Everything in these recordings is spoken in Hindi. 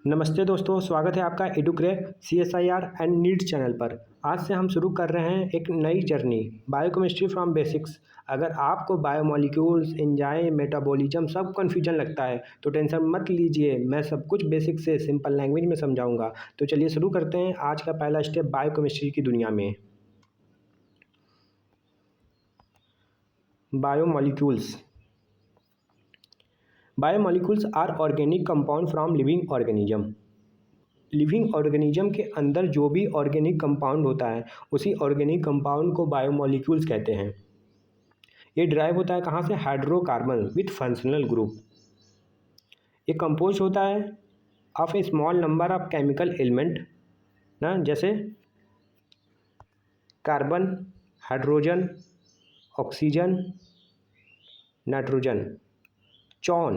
नमस्ते दोस्तों, स्वागत है आपका एडुक्रे CSIR एंड नीट चैनल पर। आज से हम शुरू कर रहे हैं एक नई जर्नी, बायोकेमिस्ट्री फ्रॉम बेसिक्स। अगर आपको बायोमोलिक्यूल्स, एंजाइम, मेटाबॉलिज्म सब कन्फ्यूजन लगता है तो टेंशन मत लीजिए, मैं सब कुछ बेसिक से सिंपल लैंग्वेज में समझाऊंगा। तो चलिए शुरू करते हैं आज का पहला स्टेप बायोकेमिस्ट्री की दुनिया में। Biomolecules biomolecules are organic compound from living organism. Living organism के अंदर जो भी ऑर्गेनिक कंपाउंड होता है उसी ऑर्गेनिक कंपाउंड को बायोमोलिक्यूल्स कहते हैं। ये ड्राइव होता है कहाँ से? Hydrocarbon with functional group. ये कंपोज होता है of A small number of chemical element ना, जैसे कार्बन, हाइड्रोजन, ऑक्सीजन, नाइट्रोजन, चौन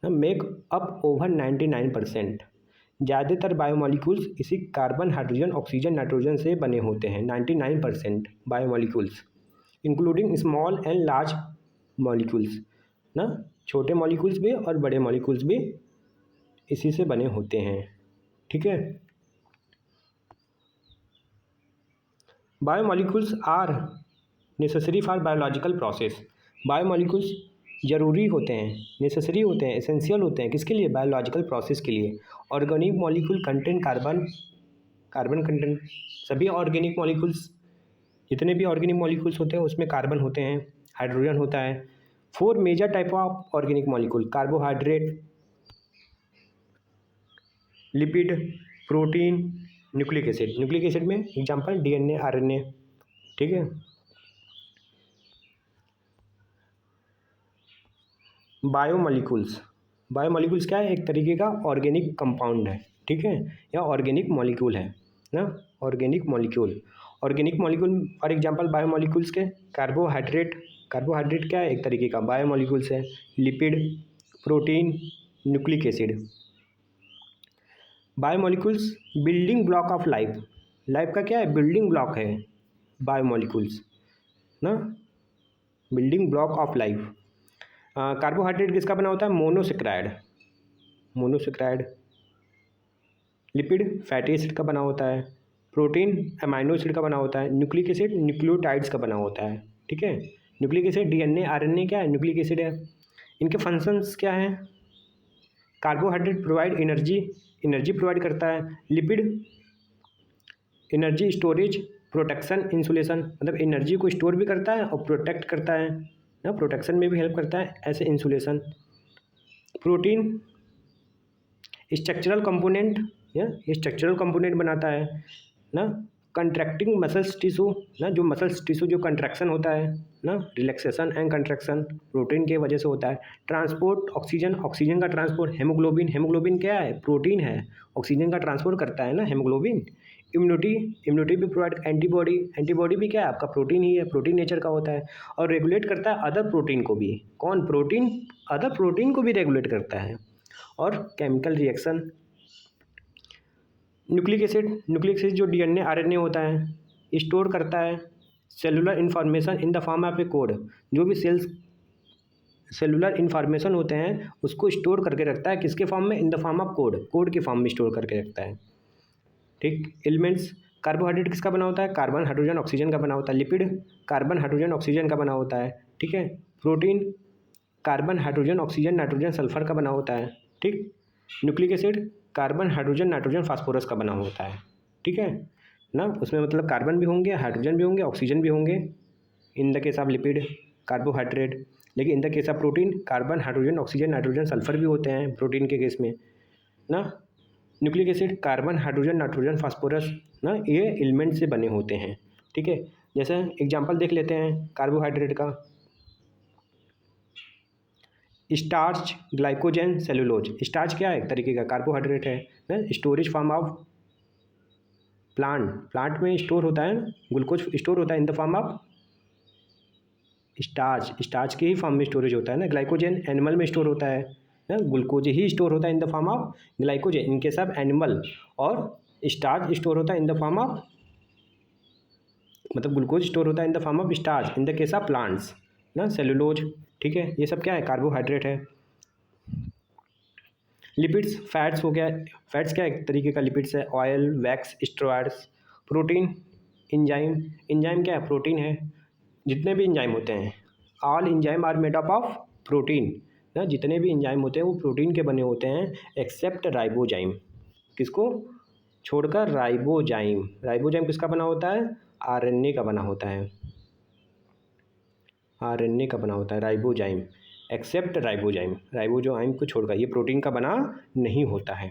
मेक अप ओवर 99%। ज़्यादातर बायोमोलिक्यूल्स इसी कार्बन, हाइड्रोजन, ऑक्सीजन, नाइट्रोजन से बने होते हैं। 99% biomolecules including small and large molecules ना, छोटे मॉलिक्यूल्स भी और बड़े मॉलिक्यूल्स भी इसी से बने होते हैं। ठीक है। Biomolecules are necessary for biological process. Biomolecules ज़रूरी होते हैं, नेसेसरी होते हैं, एसेंशियल होते हैं किसके लिए? बायोलॉजिकल प्रोसेस के लिए। Organic molecule content carbon content. सभी ऑर्गेनिक मॉलिक्यूल्स, जितने भी ऑर्गेनिक मॉलिक्यूल्स होते हैं उसमें कार्बन होते हैं, हाइड्रोजन होता है। 4 major type of organic molecule: carbohydrate, lipid, protein, nucleic acid. Nucleic acid में एग्जांपल DNA, RNA। ठीक है। बायोमोलिक्यूल्स क्या है? एक तरीके का ऑर्गेनिक कंपाउंड है। ठीक है, या ऑर्गेनिक मॉलिक्यूल है ना। Organic molecule for example biomolecules के कार्बोहाइड्रेट क्या है? एक तरीके का बायोमोलिक्यूल्स है। Lipid, protein, nucleic acid. Biomolecules building block of life का क्या है? बिल्डिंग ब्लॉक है बायोमोलिक्यूल्स ना, building block of life. Carbohydrate किसका बना होता है? मोनोसेक्राइड। लिपिड फैटी एसिड का बना होता है। प्रोटीन अमाइनो एसिड का बना होता है। न्यूक्लिक एसिड न्यूक्लियोटाइड्स का बना होता है। ठीक है। न्यूक्लिक एसिड DNA, RNA क्या है? न्यूक्लिक एसिड है। इनके फंक्शंस क्या हैं? कार्बोहाइड्रेट प्रोवाइड एनर्जी प्रोवाइड करता है। Lipid energy storage, protection, insulation, मतलब एनर्जी को स्टोर भी करता है और प्रोटेक्ट करता है ना, प्रोटेक्शन में भी हेल्प करता है, ऐसे इंसुलेशन। प्रोटीन स्ट्रक्चरल कंपोनेंट, ये स्ट्रक्चरल कंपोनेंट बनाता है ना। कंट्रैक्टिंग मसल्स टिश्यू ना, जो मसल्स टिश्यू जो कंट्रैक्शन होता है ना, रिलैक्सेशन एंड कंट्रैक्शन प्रोटीन के वजह से होता है। ट्रांसपोर्ट ऑक्सीजन का ट्रांसपोर्ट। हेमोग्लोबिन क्या है? प्रोटीन है, ऑक्सीजन का ट्रांसपोर्ट करता है ना हेमोग्लोबिन। इम्यूनिटी भी प्रोवाइड। एंटीबॉडी भी क्या है? आपका प्रोटीन ही है, प्रोटीन नेचर का होता है। और रेगुलेट करता है अदर प्रोटीन को भी। कौन? प्रोटीन अदर प्रोटीन को भी रेगुलेट करता है। और केमिकल रिएक्शन। न्यूक्लिक एसिड जो DNA, RNA होता है स्टोर करता है cellular information in the form of A code. जो भी सेलुलर इंफॉर्मेशन होते हैं उसको स्टोर करके रखता है किसके फॉर्म में? In the form of code के फॉर्म में स्टोर करके रखता है। ठीक। एलिमेंट्स, कार्बोहाइड्रेट किसका बना होता है? कार्बन, हाइड्रोजन, ऑक्सीजन का बना होता है। लिपिड कार्बन, हाइड्रोजन, ऑक्सीजन का बना होता है। ठीक है। Protein carbon, hydrogen, oxygen, nitrogen, sulphur का बना होता है। ठीक। Nucleic acid carbon, hydrogen, nitrogen, phosphorus का बना होता है। ठीक है ना, उसमें मतलब कार्बन भी होंगे, हाइड्रोजन भी होंगे, ऑक्सीजन भी होंगे in the case of lipid, carbohydrate. लेकिन in the case of protein carbon, hydrogen, oxygen, nitrogen, sulphur भी होते हैं प्रोटीन के केस में ना। Nucleic acid carbon, hydrogen, nitrogen, phosphorus ना, ये एलिमेंट से बने होते हैं। ठीक है। जैसे एग्जांपल देख लेते हैं कार्बोहाइड्रेट का। Starch, glycogen, cellulose. स्टार्च क्या है? एक तरीके का कार्बोहाइड्रेट है ना, स्टोरेज फॉर्म ऑफ प्लांट में स्टोर होता है, ग्लूकोज स्टोर होता है in the form of starch के ही फॉर्म में स्टोरेज होता है ना। ग्लाइकोजन एनिमल में स्टोर होता है ना, ग्लूकोज ही स्टोर होता है in the form of glycogen इनके सब एनिमल। और स्टार्च स्टोर होता है इन द फॉर्म ऑफ, मतलब ग्लूकोज स्टोर होता है in the form of starch in the case of plants ना, सेलुलोज। ठीक है, ये सब क्या है? कार्बोहाइड्रेट है। लिपिड्स, फैट्स हो गया, फैट्स क्या एक तरीके का लिपिड्स है, oil, wax, steroids. Protein, enzyme, enzyme क्या है, प्रोटीन है। जितने भी इंजाइम होते हैं, all enzyme are made up of protein ना, जितने भी इंजाइम होते हैं वो प्रोटीन के बने होते हैं एक्सेप्ट राइबोजाइम। किसको छोड़कर? राइबोजाइम। राइबोजाइम किसका बना होता है? आरएनए का बना होता है, आरएनए का बना होता है राइबोजाइम, एक्सेप्ट राइबोजाइम। राइबोजाइम को छोड़कर ये प्रोटीन का बना नहीं होता है।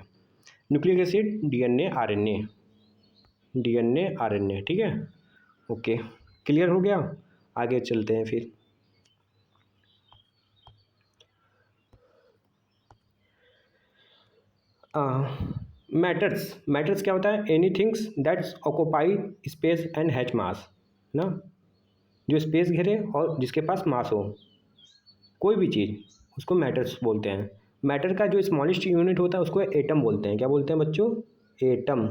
Nucleic acid, DNA, RNA, DNA, RNA, ठीक है, ओके, क्लियर हो गया। आगे चलते हैं फिर। मैटर्स, मैटर्स क्या होता है? Any things that's occupy space and has मास ना, जो स्पेस घेरे और जिसके पास मास हो, कोई भी चीज़, उसको मैटर्स बोलते हैं। मैटर का जो स्मॉलेस्ट यूनिट होता है उसको एटम बोलते हैं। क्या बोलते हैं बच्चों? एटम।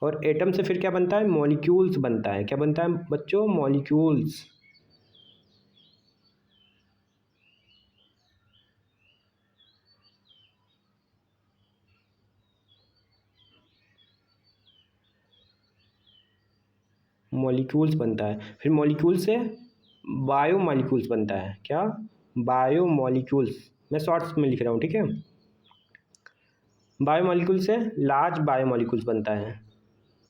और एटम से फिर क्या बनता है? मॉलिक्यूल्स बनता है। क्या बनता है बच्चों? मॉलिक्यूल्स। मॉलिक्यूल्स बनता है। फिर मॉलिक्यूल से बायो मॉलिक्यूल्स बनता है। क्या? Bio molecules. मैं शॉर्ट्स में लिख रहा हूँ, ठीक है। बायो मॉलिक्यूल से लार्ज बायो मॉलिक्यूल्स बनता है।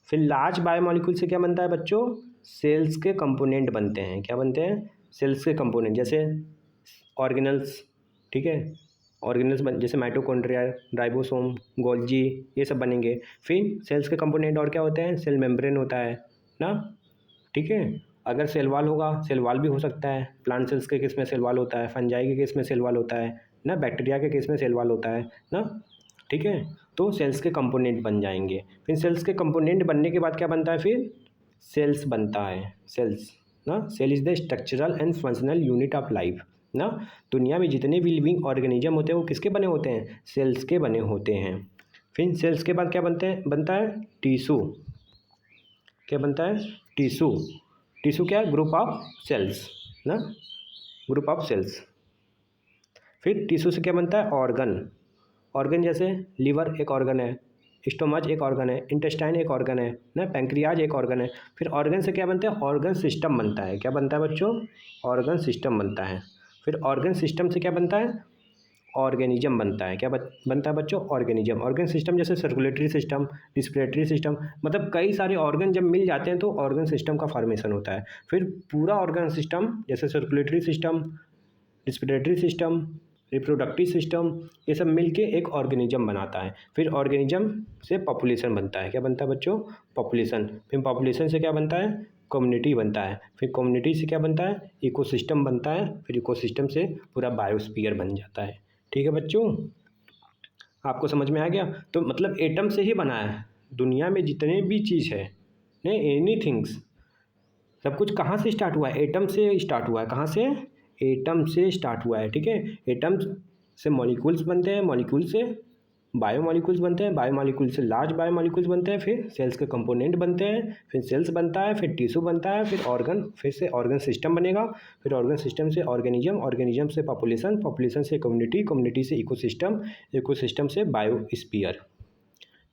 फिर लार्ज बायो मॉलिक्यूल से क्या बनता है बच्चों? सेल्स के कंपोनेंट बनते हैं। क्या बनते हैं? सेल्स के कंपोनेंट, जैसे ऑर्गेनल्स, ठीक है, ऑर्गेनल्स जैसे माइटोकॉन्ड्रिया, राइबोसोम, गोल्जी, ये सब बनेंगे। फिर सेल्स के कंपोनेंट और क्या होते हैं? सेल मेम्ब्रेन होता है ना, ठीक है। अगर सेल वाल होगा, सेल वाल भी हो सकता है, प्लांट सेल्स के केस में सेल वाल होता है, फंजाई के केस में सेल वाल होता है ना, बैक्टीरिया के केस में सेल वाल होता है ना, ठीक है। तो सेल्स के कंपोनेंट बन जाएंगे। फिर सेल्स के कंपोनेंट बनने के बाद क्या बनता है? फिर सेल्स बनता है, सेल्स ना। Cell is the structural and functional unit of life ना। दुनिया में जितने भी लिविंग ऑर्गेनिज्म होते हैं वो किसके बने होते हैं? सेल्स के बने होते हैं। फिर सेल्स के बाद क्या बनता है? टिश्यू। क्या बनता है? टिश्यू। टिश्यू क्या है? ग्रुप ऑफ सेल्स ना, ग्रुप ऑफ सेल्स। फिर टिश्यू से क्या बनता है? ऑर्गन। ऑर्गन जैसे लीवर एक ऑर्गन है, स्टोमच एक ऑर्गन है, इंटेस्टाइन एक ऑर्गन है ना, पैंक्रियाज एक ऑर्गन है। फिर ऑर्गन से क्या बनता है? ऑर्गन सिस्टम बनता है। क्या बनता है बच्चों? ऑर्गन सिस्टम बनता है। फिर ऑर्गन सिस्टम से क्या बनता है? ऑर्गेनिज्म बनता है। क्या बनता है बच्चों? ऑर्गेनिज्म। ऑर्गन सिस्टम जैसे सर्कुलेटरी सिस्टम, रिस्पिरेटरी सिस्टम, मतलब कई सारे ऑर्गन जब मिल जाते हैं तो ऑर्गन सिस्टम का फॉर्मेशन होता है। फिर पूरा ऑर्गन सिस्टम जैसे circulatory system, respiratory system, reproductive system, ये सब मिलके एक ऑर्गेनिज्म बनाता है। फिर ऑर्गेनिज्म से पॉपुलेशन बनता है। क्या बनता है बच्चों? पॉपुलेशन। फिर पॉपुलेशन से क्या बनता है? कम्युनिटी बनता है। फिर कम्युनिटी से क्या बनता है? इकोसिस्टम बनता है। फिर इकोसिस्टम से पूरा बायोस्फीयर बन जाता है। ठीक है बच्चों, आपको समझ में आ गया? तो मतलब एटम से ही बना है दुनिया में जितने भी चीज़ है, नहीं एनी थिंग्स, सब कुछ कहाँ से स्टार्ट हुआ है? एटम से स्टार्ट हुआ है। कहाँ से? एटम से स्टार्ट हुआ है, ठीक है। एटम से मॉलिक्यूल्स बनते हैं, मॉलिक्यूल से बायो मॉलिक्यूल्स बनते हैं, बायो मॉलिक्यूल से लार्ज बायो मॉलिक्यूल्स बनते हैं, फिर सेल्स के कंपोनेंट बनते हैं, फिर सेल्स बनता है, फिर टिश्यू बनता है, फिर ऑर्गन, फिर से ऑर्गन सिस्टम बनेगा, फिर ऑर्गन सिस्टम से ऑर्गेनिज्म, ऑर्गेनिज्म से पॉपुलेशन, पॉपुलेशन से कम्युनिटी, कम्युनिटी से इकोसिस्टम, इकोसिस्टम से बायोस्फीयर।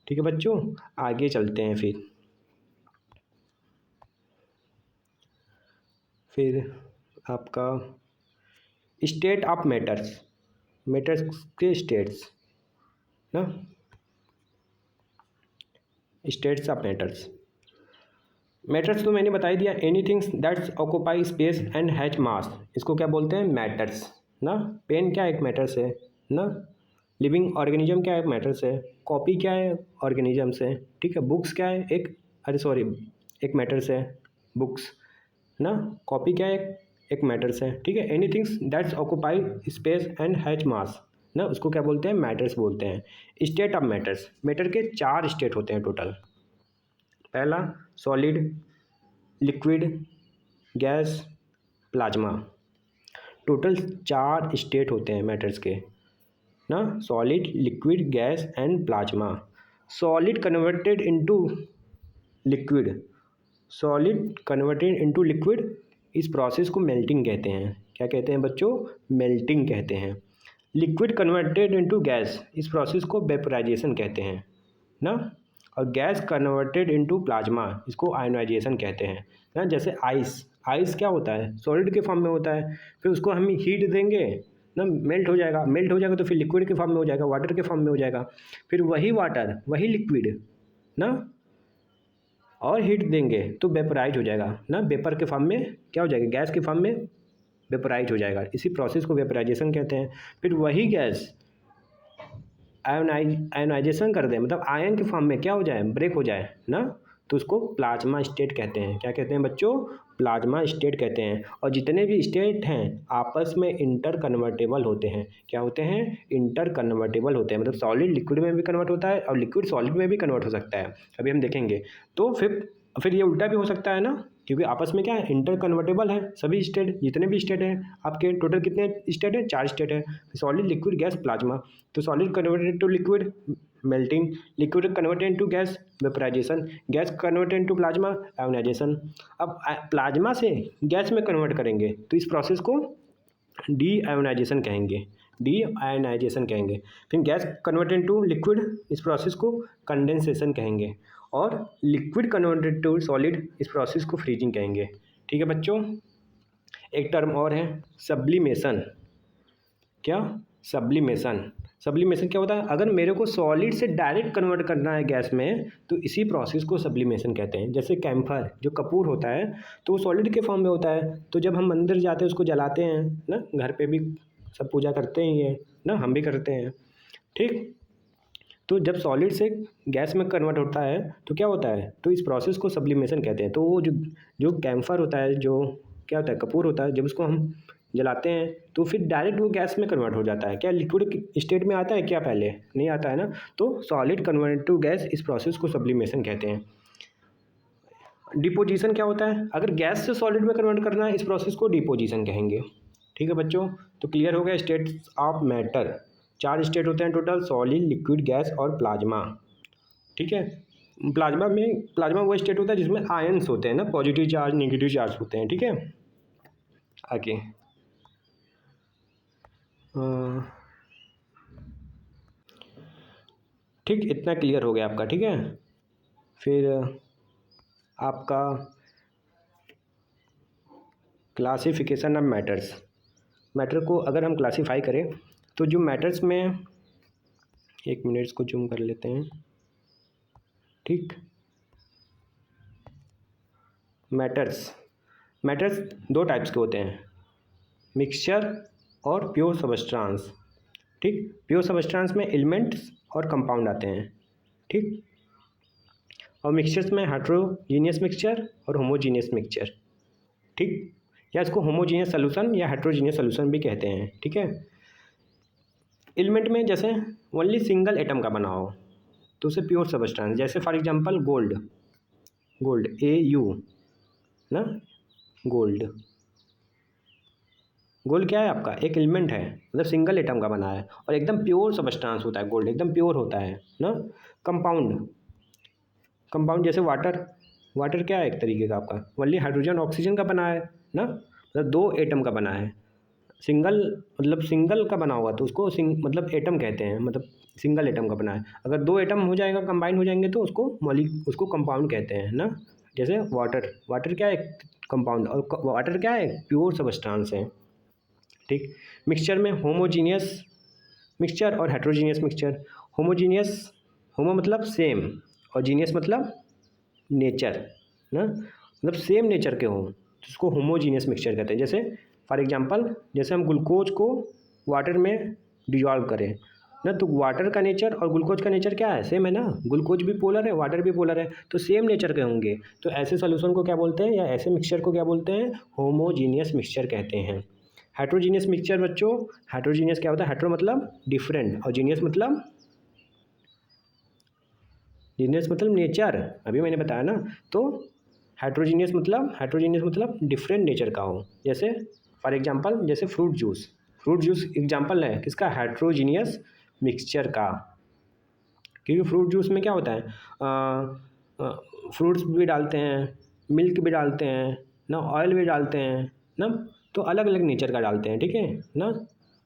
ठीक है बच्चों, आगे चलते हैं। फिर आपका स्टेट ऑफ मैटर्स, मैटर्स के स्टेट्स ना, स्टेट्स ऑफ मैटर्स। मैटर्स तो मैंने बता ही दिया, any things that's occupy space and has मास, इसको क्या बोलते हैं? मैटर्स ना। पेन क्या एक मैटर्स है ना, लिविंग ऑर्गेनिज्म क्या है? मैटर्स है। कॉपी क्या है? ऑर्गेनिज्म से, ठीक है। बुक्स क्या है? एक मैटर्स है, बुक्स ना। कॉपी क्या है? एक मैटर्स है, ठीक है। Any things that's occupy space and has मास ना, उसको क्या बोलते हैं? मैटर्स बोलते हैं। स्टेट ऑफ मैटर्स, मैटर के 4 स्टेट होते हैं टोटल। पहला solid, liquid, gas, plasma. Total 4 state होते हैं मैटर्स के ना, solid, liquid, gas and plasma. Solid converted into liquid, solid converted into liquid, इस प्रोसेस को मेल्टिंग कहते हैं। क्या कहते हैं बच्चों? मेल्टिंग कहते हैं। लिक्विड कन्वर्टेड इनटू गैस, इस प्रोसेस को वेपोराइजेशन कहते हैं ना। और गैस कन्वर्टेड इनटू प्लाज्मा, इसको आयोनाइजेशन कहते हैं ना। जैसे आइस क्या होता है, सॉलिड के फॉर्म में होता है, फिर उसको हम हीट देंगे ना, मेल्ट हो जाएगा तो फिर लिक्विड के फॉर्म में हो जाएगा, वाटर के फॉर्म में हो जाएगा, फिर वही वाटर वही लिक्विड ना, और हीट देंगे तो वेपोराइज हो जाएगा ना, वेपर के फॉर्म में क्या हो जाएगा, गैस के फॉर्म में वेपोराइज हो जाएगा, इसी प्रोसेस को वेपोराइजेशन कहते हैं। फिर वही गैस आयोनाइजेशन कर दें, मतलब आयन के फॉर्म में क्या हो जाए, ब्रेक हो जाए ना, तो उसको प्लाज्मा स्टेट कहते हैं। क्या कहते हैं बच्चों, प्लाज्मा स्टेट कहते हैं। और जितने भी स्टेट हैं आपस में इंटर कन्वर्टेबल होते हैं। क्या होते हैं, इंटर कन्वर्टेबल होते हैं, मतलब सॉलिड लिक्विड में भी कन्वर्ट होता है और लिक्विड सॉलिड में भी कन्वर्ट हो सकता है, अभी हम देखेंगे। तो फिर ये उल्टा भी हो सकता है ना, क्योंकि आपस में क्या है, इंटर कन्वर्टेबल है सभी स्टेट, जितने भी स्टेट हैं आपके, टोटल कितने स्टेट हैं, 4 स्टेट है, सॉलिड लिक्विड गैस प्लाज्मा। तो solid converted to liquid melting, liquid converted to gas vaporization, gas converted to plasma ionization. अब प्लाज्मा से गैस में कन्वर्ट करेंगे तो इस प्रोसेस को डी आयोनाइजेशन कहेंगे, डी आयोनाइजेशन कहेंगे। फिर गैस कन्वर्टेड टू लिक्विड, इस प्रोसेस को कंडेंसेशन कहेंगे। और लिक्विड कन्वर्टेड टू सॉलिड, इस प्रोसेस को फ्रीजिंग कहेंगे। ठीक है बच्चों, एक टर्म और है सब्लिमेशन। क्या, सब्लिमेशन क्या होता है, अगर मेरे को सॉलिड से डायरेक्ट कन्वर्ट करना है गैस में तो इसी प्रोसेस को सब्लिमेशन कहते हैं। जैसे कैम्फर जो कपूर होता है तो वो सॉलिड के फॉर्म में होता है, तो जब हम मंदिर जाते हैं उसको जलाते हैं ना, घर पे भी सब पूजा करते ही हैं ना, हम भी करते हैं, ठीक। तो जब सॉलिड से गैस में कन्वर्ट होता है तो क्या होता है, तो इस प्रोसेस को सब्लिमेशन कहते हैं। तो वो जो कैम्फर होता है, जो क्या होता है, कपूर होता है, जब उसको हम जलाते हैं तो फिर डायरेक्ट वो गैस में कन्वर्ट हो जाता है। क्या लिक्विड स्टेट में आता है क्या, पहले नहीं आता है ना। तो सॉलिड कन्वर्ट टू गैस, इस प्रोसेस को सब्लिमेशन कहते हैं। डिपोजिशन क्या होता है, अगर गैस से सॉलिड में कन्वर्ट करना है इस प्रोसेस को डिपोजिशन कहेंगे। ठीक है बच्चों, तो क्लियर हो गया स्टेट्स ऑफ मैटर। 4 स्टेट होते हैं टोटल, सॉलिड लिक्विड गैस और प्लाज्मा। ठीक है, प्लाज्मा वो स्टेट होता है जिसमें आयंस होते हैं ना, पॉजिटिव चार्ज नेगेटिव चार्ज होते हैं। ठीक है, आगे ठीक, इतना क्लियर हो गया आपका। ठीक है, फिर आपका क्लासिफिकेशन ऑफ मैटर्स। मैटर को अगर हम क्लासीफाई करें तो जो मैटर्स में, एक मिनट इसको जूम कर लेते हैं। ठीक, मैटर्स 2 टाइप्स के होते हैं, मिक्सचर और प्योर सबस्टांस। ठीक, प्योर सबस्टांस में एलिमेंट्स और कंपाउंड आते हैं। ठीक, और मिक्सचर्स में हेट्रोजीनियस मिक्सचर और होमोजीनियस मिक्सचर। ठीक, या इसको होमोजीनियस सॉल्यूशन या हेट्रोजीनियस सॉल्यूशन भी कहते हैं। ठीक है, एलिमेंट में जैसे ओनली सिंगल एटम का बना हो तो उसे प्योर सबस्टांस, जैसे फॉर एग्जांपल गोल्ड AU ना, गोल्ड क्या है आपका, एक एलिमेंट है, मतलब सिंगल एटम का बना है और एकदम प्योर सबस्टांस होता है, गोल्ड एकदम प्योर होता है ना। कंपाउंड जैसे वाटर क्या है, एक तरीके का आपका ओनली हाइड्रोजन ऑक्सीजन का बना है ना, मतलब 2 एटम का बना है। सिंगल का बना हुआ तो उसको मतलब एटम कहते हैं, मतलब सिंगल एटम का बना है। अगर 2 एटम हो जाएगा, कंबाइन हो जाएंगे तो उसको कंपाउंड कहते हैं ना। जैसे वाटर क्या है, कंपाउंड, और वाटर क्या है, प्योर सबस्टांस है। ठीक, मिक्सचर में होमोजीनियस मिक्सचर और हेट्रोजीनियस मिक्सचर। होमो मतलब सेम और जीनियस मतलब नेचर ना, मतलब सेम नेचर के हों तो उसको होमोजीनियस मिक्सचर कहते हैं। जैसे फॉर एग्जांपल, जैसे हम ग्लूकोज को वाटर में डिजॉल्व करें ना, तो वाटर का नेचर और ग्लूकोज का नेचर क्या है, सेम है ना, ग्लूकोज भी पोलर है, वाटर भी पोलर है, तो सेम नेचर के होंगे। तो ऐसे सोल्यूशन को क्या बोलते हैं, या ऐसे मिक्सचर को क्या बोलते हैं, होमोजीनियस मिक्सचर कहते हैं। हेट्रोजीनियस मिक्सचर बच्चों, हेट्रोजीनियस क्या होता है, हेट्रो मतलब डिफरेंट और जीनियस मतलब नेचर, अभी मैंने बताया ना। तो हेट्रोजीनियस मतलब डिफरेंट नेचर का हो। जैसे फॉर एग्जांपल, जैसे फ्रूट जूस एग्जांपल है किसका, हेट्रोजीनियस मिक्सचर का। क्योंकि फ्रूट जूस में क्या होता है, फ्रूट्स भी डालते हैं, मिल्क भी डालते हैं ना, ऑयल भी डालते हैं ना, तो अलग अलग नेचर का डालते हैं। ठीक है ना,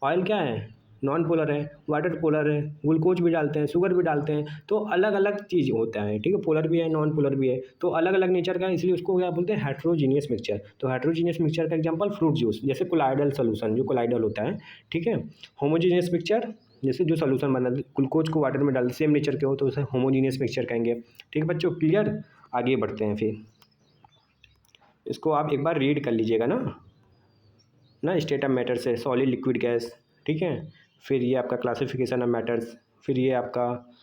ऑयल क्या है, नॉन पोलर है, वाटर पोलर है, ग्लूकोज भी डालते हैं, शुगर भी डालते हैं, तो अलग अलग चीज़ होता है, ठीक है, पोलर भी है, नॉन पोलर भी है, तो अलग अलग नेचर का, इसलिए उसको क्या बोलते हैं, हेट्रोजीनियस मिक्सचर। तो हेट्रोजीनियस मिक्सचर का एग्जांपल फ्रूट जूस, जैसे कोलाइडल सोल्यूशन, जो कोलाइडल होता है, ठीक है। होमोजीनियस मिक्सचर, जैसे जो सोल्यूशन बना ग्लूकोज को वाटर में डाल सेम नेचर के हो तो उसे होमोजीनियस मिक्सचर कहेंगे, ठीक है बच्चों, क्लियर। आगे बढ़ते हैं, फिर इसको आप एक बार रीड कर लीजिएगा ना स्टेट ऑफ मैटर से, सॉलिड लिक्विड गैस, ठीक है। फिर ये आपका क्लासिफिकेशन ऑफ मैटर्स, फिर ये आपका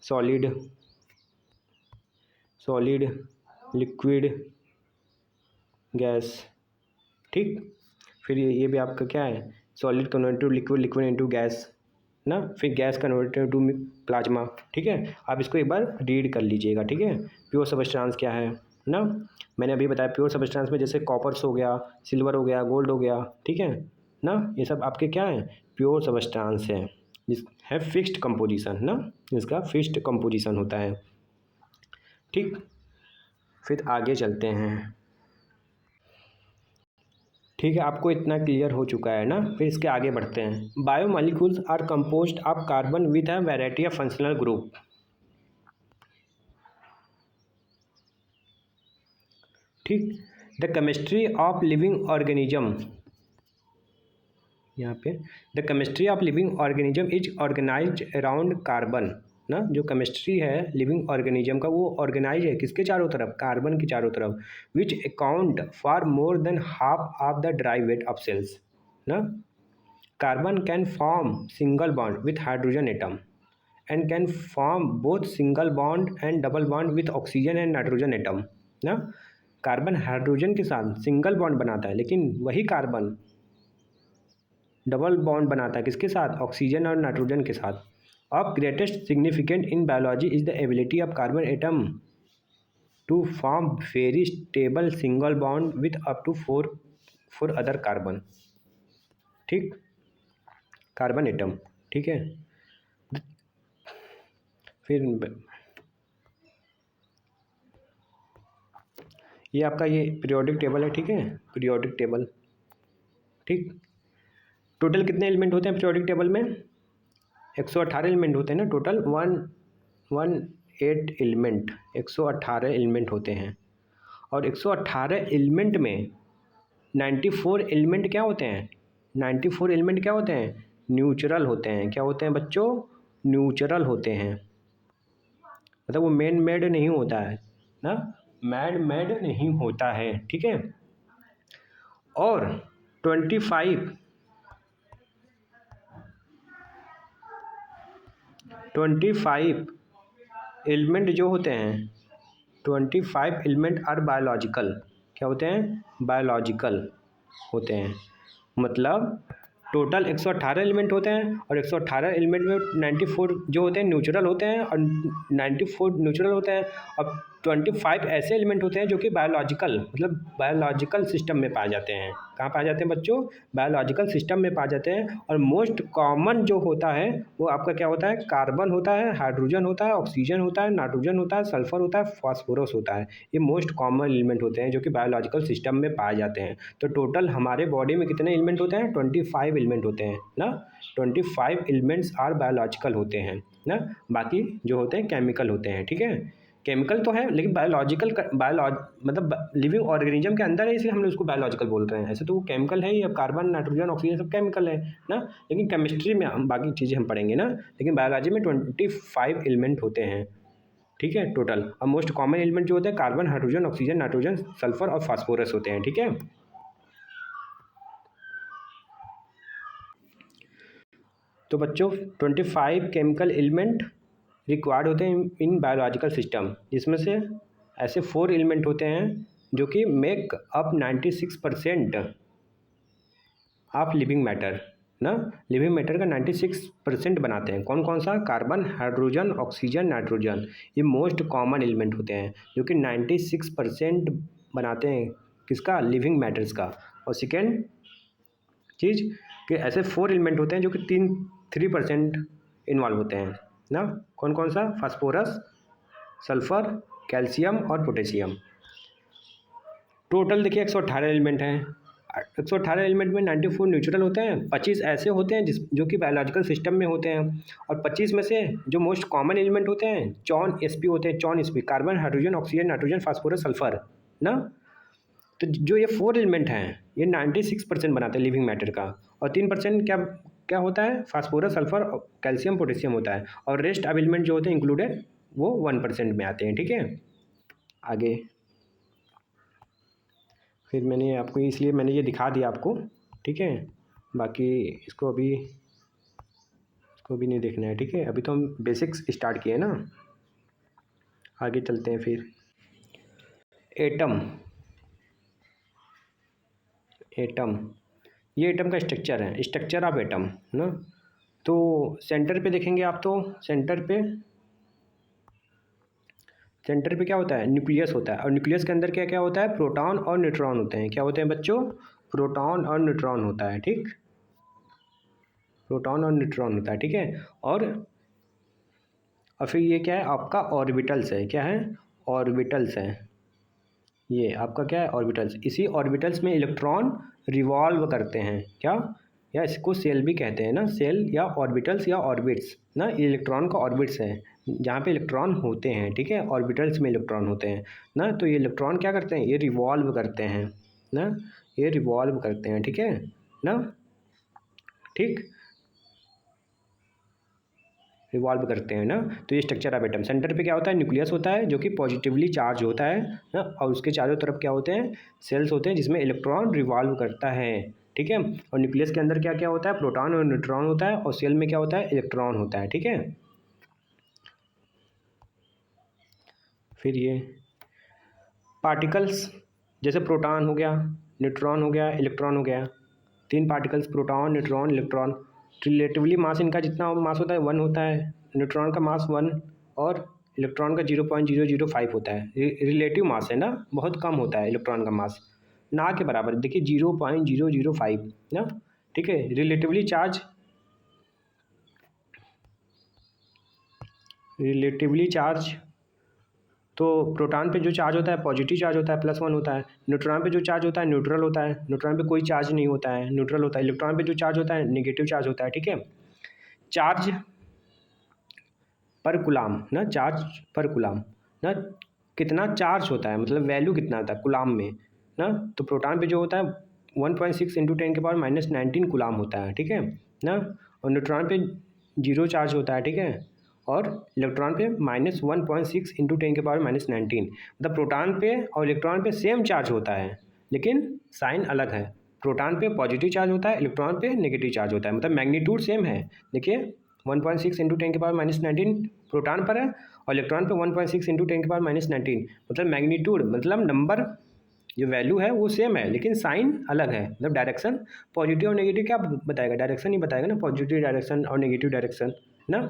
सॉलिड लिक्विड गैस, ठीक। फिर ये भी आपका क्या है, solid convert to liquid, liquid into gas ना, फिर गैस कन्वर्टेड टू प्लाज्मा, ठीक है। आप इसको एक बार रीड कर लीजिएगा, ठीक है। प्योर सबस्टेंस क्या है ना, मैंने अभी बताया प्योर सबस्टेंस में जैसे कॉपर्स हो गया, सिल्वर हो गया, गोल्ड हो गया, ठीक है ना, ये सब आपके क्या है, प्योर सबस्टेंस है, जिस है फिक्स्ड कंपोजिशन ना, इसका फिक्स्ड कंपोजिशन होता है, ठीक। फिर आगे चलते हैं, ठीक है, आपको इतना क्लियर हो चुका है ना। फिर इसके आगे बढ़ते हैं। Biomolecules are composed of carbon with a variety of functional group. ठीक, the chemistry of living organism, यहाँ पे the chemistry of living organism is organised around carbon ना, जो केमिस्ट्री है लिविंग ऑर्गेनिज्म का वो ऑर्गेनाइज है किसके चारों तरफ, कार्बन की चारों तरफ, which account for more than half of the dry weight of cells ना। Carbon can form single bond with hydrogen atom and can form both single bond and double bond with oxygen and nitrogen atom ना। कार्बन हाइड्रोजन के साथ सिंगल बॉन्ड बनाता है, लेकिन वही कार्बन डबल बॉन्ड बनाता है किसके साथ, ऑक्सीजन और नाइट्रोजन के साथ। Of greatest significant in biology is the ability of carbon atom to form very stable single bond with up to four other carbon, ठीक, कार्बन एटम, ठीक है। फिर ये आपका ये पीरियोडिक टेबल है, ठीक है, पीरियोडिक टेबल, ठीक। टोटल कितने एलिमेंट होते हैं पीरियोडिक टेबल में, 118 एलिमेंट होते हैं ना टोटल, 118 एलिमेंट, 118 एलिमेंट होते हैं। और 118 एलिमेंट में 94 एलिमेंट क्या होते हैं, 94 एलिमेंट क्या होते हैं, न्यूट्रल होते हैं। क्या होते हैं बच्चों, न्यूट्रल होते हैं, मतलब वो मैन मेड नहीं होता है ना, मैन मेड नहीं होता है, ठीक है। और 25 एलिमेंट जो होते हैं, 25 एलिमेंट आर बायोलॉजिकल, क्या होते हैं, बायोलॉजिकल होते हैं। मतलब टोटल 118 एलिमेंट होते हैं और 118 एलिमेंट में 94 जो होते हैं न्यूट्रल होते हैं और 94 न्यूट्रल होते हैं, और 25 ऐसे एलिमेंट होते हैं जो कि बायोलॉजिकल, मतलब बायोलॉजिकल सिस्टम में पाए जाते हैं। कहाँ पाए जाते हैं बच्चों, बायोलॉजिकल सिस्टम में पाए जाते हैं। और मोस्ट कॉमन जो होता है वो आपका क्या होता है, कार्बन होता है, हाइड्रोजन होता है, ऑक्सीजन होता है, नाइट्रोजन होता है, सल्फर होता है, फास्फोरस होता है। ये मोस्ट कॉमन एलिमेंट होते हैं जो कि बायोलॉजिकल सिस्टम में पाए जाते हैं। तो टोटल हमारे बॉडी में कितने एलिमेंट होते हैं, 25 एलिमेंट होते हैं ना, 25 एलिमेंट्स आर बायोलॉजिकल होते हैं ना, बाकी जो होते हैं केमिकल होते हैं, ठीक है। केमिकल तो है लेकिन बायोलॉजिकल मतलब लिविंग ऑर्गेनिज्म के अंदर है, इसलिए हम लोग उसको बायोलॉजिकल बोल रहे हैं। ऐसे तो वो केमिकल है ही, अब कार्बन नाइट्रोजन ऑक्सीजन सब केमिकल है ना, लेकिन केमिस्ट्री में हम बाकी चीज़ें हम पढ़ेंगे ना, लेकिन बायोलॉजी में 25 एलिमेंट होते हैं, ठीक है टोटल। और मोस्ट कॉमन एलिमेंट जो होते हैं carbon, hydrogen, oxygen, nitrogen, sulphur और फास्फोरस होते हैं, ठीक है। तो बच्चों 25 केमिकल एलिमेंट रिक्वायर्ड होते हैं इन बायोलॉजिकल सिस्टम, जिसमें से ऐसे 4 एलिमेंट होते हैं जो कि make up 96% of living matter ना, लिविंग मैटर का 96% बनाते हैं। कौन कौन सा, कार्बन, हाइड्रोजन, ऑक्सीजन, नाइट्रोजन, ये मोस्ट कॉमन एलिमेंट होते हैं जो कि 96% बनाते हैं किसका, लिविंग मैटर्स का। और सेकेंड चीज़ कि ऐसे 4 एलिमेंट होते हैं जो कि 3% इन्वॉल्व होते हैं ना, कौन कौन सा, फास्फोरस, सल्फर, कैल्शियम और पोटेशियम। टोटल देखिए 118 एलिमेंट हैं। 118 एलिमेंट में 94 न्यूट्रल होते हैं, 25 ऐसे होते हैं जो कि बायोलॉजिकल सिस्टम में होते हैं, और 25 में से जो मोस्ट कॉमन एलिमेंट होते हैं 54 sp होते हैं, 54 sp, carbon, hydrogen, oxygen, nitrogen, phosphorus, sulphur ना। तो जो ये 4 एलिमेंट हैं ये 96% बनाते हैं लिविंग मैटर का, और 3% क्या क्या होता है, फास्फोरस, सल्फर, कैल्शियम, पोटेशियम होता है, और रेस्ट अब एलिमेंट जो होते हैं इंक्लूडेड वो 1% में आते हैं। ठीक है, आगे फिर मैंने आपको इसलिए मैंने ये दिखा दिया आपको। ठीक है, बाकी इसको भी नहीं देखना है। ठीक है, अभी तो हम बेसिक्स स्टार्ट किए ना, आगे चलते हैं फिर। एटम, ये एटम का स्ट्रक्चर है, स्ट्रक्चर ऑफ एटम ना। तो सेंटर पे देखेंगे आप, तो सेंटर पे क्या होता है, न्यूक्लियस होता है, और न्यूक्लियस के अंदर क्या क्या होता है, प्रोटॉन और न्यूट्रॉन होते हैं। क्या होते हैं बच्चों, प्रोटॉन और न्यूट्रॉन होता है। ठीक, प्रोटॉन और न्यूट्रॉन होता है। ठीक है, और फिर ये क्या है आपका, ऑर्बिटल्स है। क्या है, ऑर्बिटल्स है। ये आपका क्या है, ऑर्बिटल्स। इसी ऑर्बिटल्स में इलेक्ट्रॉन रिवॉल्व करते हैं। क्या, या इसको सेल भी कहते हैं ना, सेल या ऑर्बिटल्स या ऑर्बिट्स ना, इलेक्ट्रॉन का ऑर्बिट्स है जहाँ पे इलेक्ट्रॉन होते हैं। ठीक है, ऑर्बिटल्स में इलेक्ट्रॉन होते हैं ना। तो ये इलेक्ट्रॉन क्या करते हैं, ये रिवॉल्व करते हैं ना, ये रिवॉल्व करते हैं। ठीक है ना, ठीक, रिवॉल्व करते हैं ना। तो ये स्ट्रक्चर ऑफ एटम, सेंटर पे क्या होता है, न्यूक्लियस होता है जो कि पॉजिटिवली चार्ज होता है ना, और उसके चारों तरफ क्या होते हैं, सेल्स होते हैं जिसमें इलेक्ट्रॉन रिवॉल्व करता है। ठीक है, और न्यूक्लियस के अंदर क्या क्या होता है, प्रोटॉन और न्यूट्रॉन होता है, और सेल में क्या होता है, इलेक्ट्रॉन होता है। ठीक है, फिर ये पार्टिकल्स, जैसे प्रोटॉन हो गया, न्यूट्रॉन हो गया, इलेक्ट्रॉन हो गया, 3 particles, proton, neutron, electron. Relatively mass इनका जितना मास होता है 1 होता है, न्यूट्रॉन का मास 1 और इलेक्ट्रॉन का 0.005 होता है। रिलेटिव मास है ना, बहुत कम होता है इलेक्ट्रॉन का मास, ना के बराबर। देखिए 0.005 ना। ठीक है, रिलेटिवली चार्ज, तो प्रोटॉन पे जो चार्ज होता है पॉजिटिव चार्ज होता है, +1 होता है। न्यूट्रॉन पे जो चार्ज होता है न्यूट्रल होता है, न्यूट्रॉन पे कोई चार्ज नहीं होता है, न्यूट्रल होता है। इलेक्ट्रॉन पे जो चार्ज होता है नेगेटिव चार्ज होता है। ठीक है, चार्ज पर गुलाम ना, चार्ज पर गुलाम ना, कितना चार्ज होता है, मतलब वैल्यू कितना होता है गुलाम में ना। तो प्रोटॉन पे जो होता है 1.6 इंटू 10⁻⁻19 गुलाम होता है। ठीक है ना, और न्यूट्रॉन पे 0 चार्ज होता है। ठीक है, और इलेक्ट्रॉन पे -1.6 इंटू 10⁻⁻19। मतलब प्रोटॉन पे और इलेक्ट्रॉन पे सेम चार्ज होता है, लेकिन साइन अलग है। प्रोटॉन पे पॉजिटिव चार्ज होता है, इलेक्ट्रॉन पे नेगेटिव चार्ज होता है, मतलब मैग्नीट्यूड सेम है। देखिए 1.6 इंटू 10⁻⁻19 प्रोटॉन पर है, और इलेक्ट्रॉन पे 1.6 इंटू 10⁻⁻19, मतलब मैग्नीट्यूड, मतलब नंबर, जो वैल्यू है वो सेम है, लेकिन साइन अलग है। मतलब डायरेक्शन, पॉजिटिव और नेगेटिव क्या बताएगा, डायरेक्शन ही बताएगा ना, पॉजिटिव डायरेक्शन और नेगेटिव डायरेक्शन ना।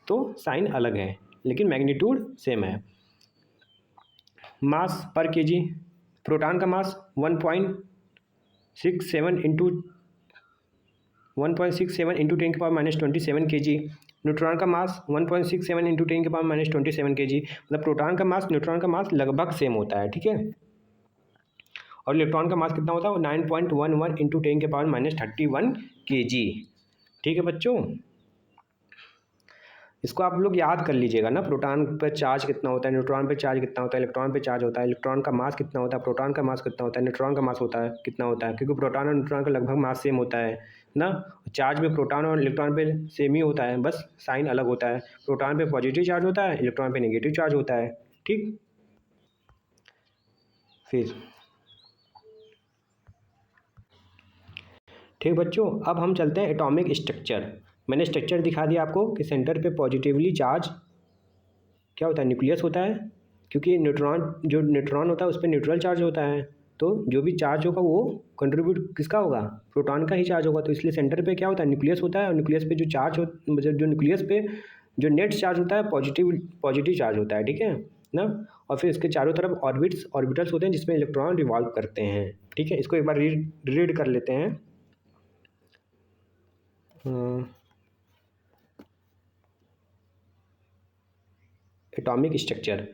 तो साइन अलग है लेकिन मैग्नीट्यूड सेम है। मास पर केजी, प्रोटॉन का मास 1.67 इंटू 10⁻27 kg, न्यूट्रॉन का मास 1.67 इंटू 10⁻27 kg। मतलब प्रोटॉन का मास न्यूट्रॉन का मास लगभग सेम होता है। ठीक है, और इलेक्ट्रॉन का मास कितना होता है, 9.11 इंटू 10⁻31 kg। ठीक है बच्चों, इसको आप लोग याद कर लीजिएगा ना, प्रोटॉन पर चार्ज कितना होता है, न्यूट्रॉन पे चार्ज कितना होता है, इलेक्ट्रॉन पे चार्ज होता है, इलेक्ट्रॉन का मास कितना होता है, प्रोटॉन का मास कितना होता है, न्यूट्रॉन का मास होता है कितना होता है, क्योंकि प्रोटॉन और न्यूट्रॉन का लगभग मास सेम होता है ना। चार्ज में प्रोटॉन और इलेक्ट्रॉन पे सेम ही होता है, बस साइन अलग होता है। प्रोटॉन पे पॉजिटिव चार्ज होता है, इलेक्ट्रॉन पे नेगेटिव चार्ज होता है। ठीक, फिर ठीक बच्चों, अब हम चलते हैं एटॉमिक स्ट्रक्चर। मैंने स्ट्रक्चर दिखा दिया आपको कि सेंटर पे पॉजिटिवली चार्ज क्या होता है, न्यूक्लियस होता है, क्योंकि न्यूट्रॉन होता है उस पर न्यूट्रल चार्ज होता है। तो जो भी चार्ज होगा वो कंट्रीब्यूट किसका होगा, प्रोटॉन का ही चार्ज होगा। तो इसलिए सेंटर पे क्या होता है, न्यूक्लियस होता है, और न्यूक्लियस पे जो चार्ज हो, मतलब जो न्यूक्लियस पे जो नेट चार्ज होता है पॉजिटिव चार्ज होता है। ठीक है ना, और फिर इसके चारों तरफ ऑर्बिटल्स होते हैं जिसमें इलेक्ट्रॉन रिवॉल्व करते हैं। ठीक है, इसको एक बार रीड कर लेते हैं। Atomic structure,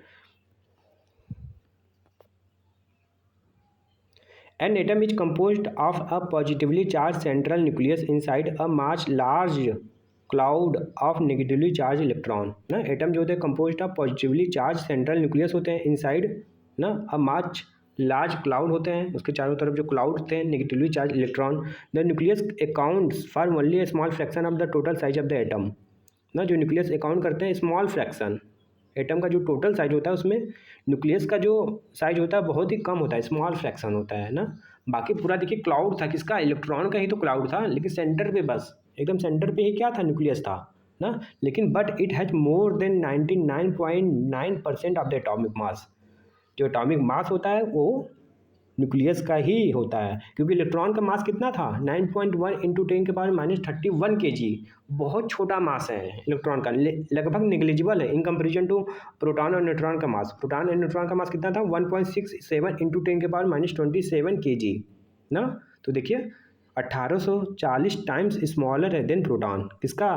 an atom is composed of a positively charge central nucleus inside a much large cloud of negatively charge electron ना। एटम जो होते हैं composed of positively charge central nucleus होते हैं इनसाइड ना अ माच लार्ज क्लाउड होते हैं, उसके चारों तरफ जो क्लाउड होते हैं negatively charge electron. The nucleus accounts for only A small fraction of the total size of the atom ना। जो न्यूक्लियस अकाउंट करते हैं स्मॉल फ्रैक्शन, एटम का जो टोटल साइज होता है उसमें न्यूक्लियस का जो साइज होता है बहुत ही कम होता है, स्मॉल फ्रैक्शन होता है ना। बाकी पूरा देखिए क्लाउड था, किसका, इलेक्ट्रॉन का ही तो क्लाउड था, लेकिन सेंटर पे बस एकदम सेंटर पे ही क्या था, न्यूक्लियस था ना। लेकिन but it has more than 99.9% of the atomic mass. जो एटॉमिक मास होता है वो न्यूक्लियस का ही होता है, क्योंकि इलेक्ट्रॉन का मास कितना था 9.1 इंटू 10⁻³ kg। बहुत छोटा मास है इलेक्ट्रॉन का, लगभग निगलिजिबल है इन कंपेरिजन टू प्रोटॉन और न्यूट्रॉन का मास। प्रोटॉन और न्यूट्रॉन का मास कितना था 1.67 इंटू 10⁻27 kg ना। तो देखिए 1840 टाइम्स स्मॉलर है देन प्रोटॉन, किसका,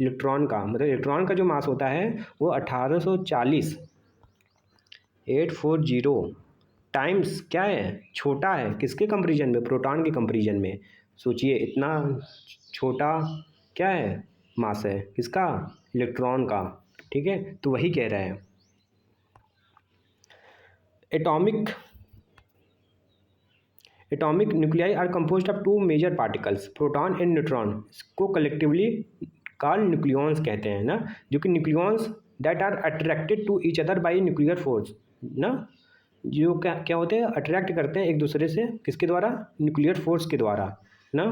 इलेक्ट्रॉन का। मतलब इलेक्ट्रॉन का जो मास होता है वो 1840 840 टाइम्स क्या है, छोटा है, किसके कंपेरिजन में, प्रोटॉन के कंपेरिजन में। सोचिए इतना छोटा क्या है, मास है, किसका, इलेक्ट्रॉन का। ठीक है, तो वही कह रहे हैं। Atomic nuclei are composed of two major particles proton and neutron, को कलेक्टिवली कॉल्ड न्यूक्लियॉन्स कहते हैं ना। जो कि nucleons that are attracted to each other by nuclear force ना। जो क्या क्या होते हैं, अट्रैक्ट करते हैं एक दूसरे से, किसके द्वारा, न्यूक्लियर फोर्स के द्वारा ना।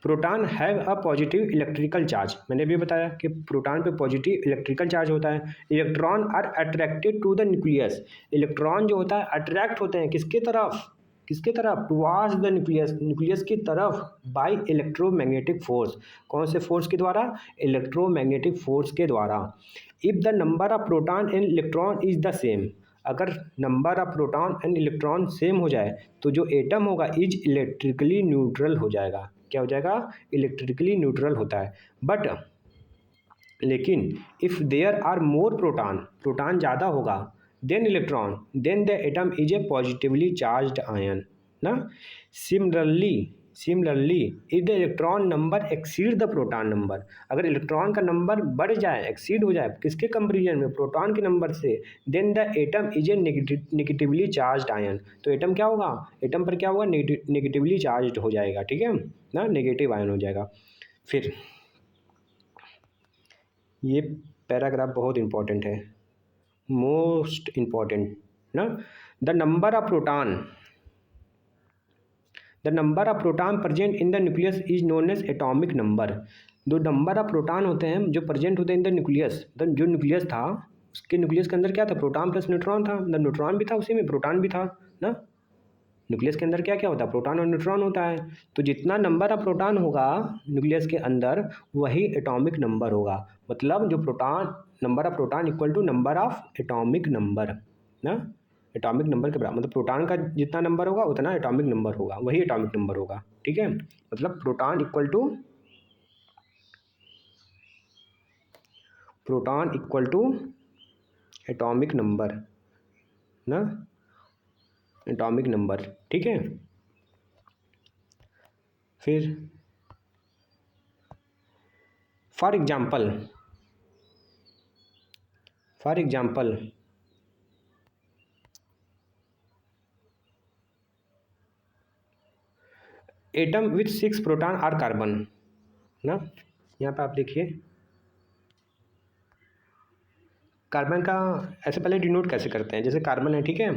Proton have a positive electrical charge, मैंने भी बताया कि प्रोटॉन पे पॉजिटिव इलेक्ट्रिकल चार्ज होता है। Electron are attracted to the nucleus, electron जो होता है अट्रैक्ट होते हैं किसके तरफ, किसके तरफ, टुवार्ड्स द न्यूक्लियस, न्यूक्लियस की तरफ, बाय इलेक्ट्रोमैग्नेटिक फोर्स। कौन से फोर्स के द्वारा, इलेक्ट्रोमैग्नेटिक फोर्स के द्वारा। If the number of proton and electron is the same, अगर number of proton and electron same हो जाए तो जो एटम होगा इज इलेक्ट्रिकली न्यूट्रल हो जाएगा। क्या हो जाएगा, इलेक्ट्रिकली न्यूट्रल होता है। बट लेकिन if there are more proton, proton ज़्यादा होगा, then electron, then the atom is a positively charged ion ना। Similarly if the electron number exceed the proton number, अगर इलेक्ट्रॉन का नंबर बढ़ जाए, एक्सीड हो जाए किसके कंपेरिजन में, प्रोटॉन के नंबर से, then the atom is a negatively charged ion. तो एटम क्या होगा, एटम पर क्या होगा, नेगेटिवली चार्ज्ड हो जाएगा। ठीक है ना, नेगेटिव आयन हो जाएगा। फिर ये पैराग्राफ बहुत इंपॉर्टेंट है, मोस्ट इंपॉर्टेंट ना। The number of proton present in the nucleus is known as atomic number. जो नंबर ऑफ प्रोटॉन होते हैं जो प्रेजेंट होते हैं इन द न्यूक्लियस, जो न्यूक्लियस था उसके न्यूक्लियस के अंदर क्या था, प्रोटॉन प्लस न्यूट्रॉन था, द न्यूट्रॉन भी था उसी में, प्रोटॉन भी था ना। न्यूक्लियस के अंदर क्या क्या होता है, प्रोटॉन और न्यूट्रॉन होता है। तो जितना नंबर ऑफ प्रोटॉन होगा न्यूक्लियस के अंदर वही एटॉमिक नंबर होगा। मतलब जो proton, number of proton equal to number of atomic number ना। एटॉमिक नंबर के बराबर, मतलब प्रोटॉन का जितना नंबर होगा उतना एटॉमिक नंबर होगा, वही एटॉमिक नंबर होगा। ठीक है, मतलब proton equal to atomic number ना, एटॉमिक नंबर। ठीक है, फिर for example atom with 6 proton are carbon ना। यहाँ पे आप देखिए कार्बन का ऐसे पहले डिनोट कैसे करते हैं, जैसे कार्बन है, ठीक है,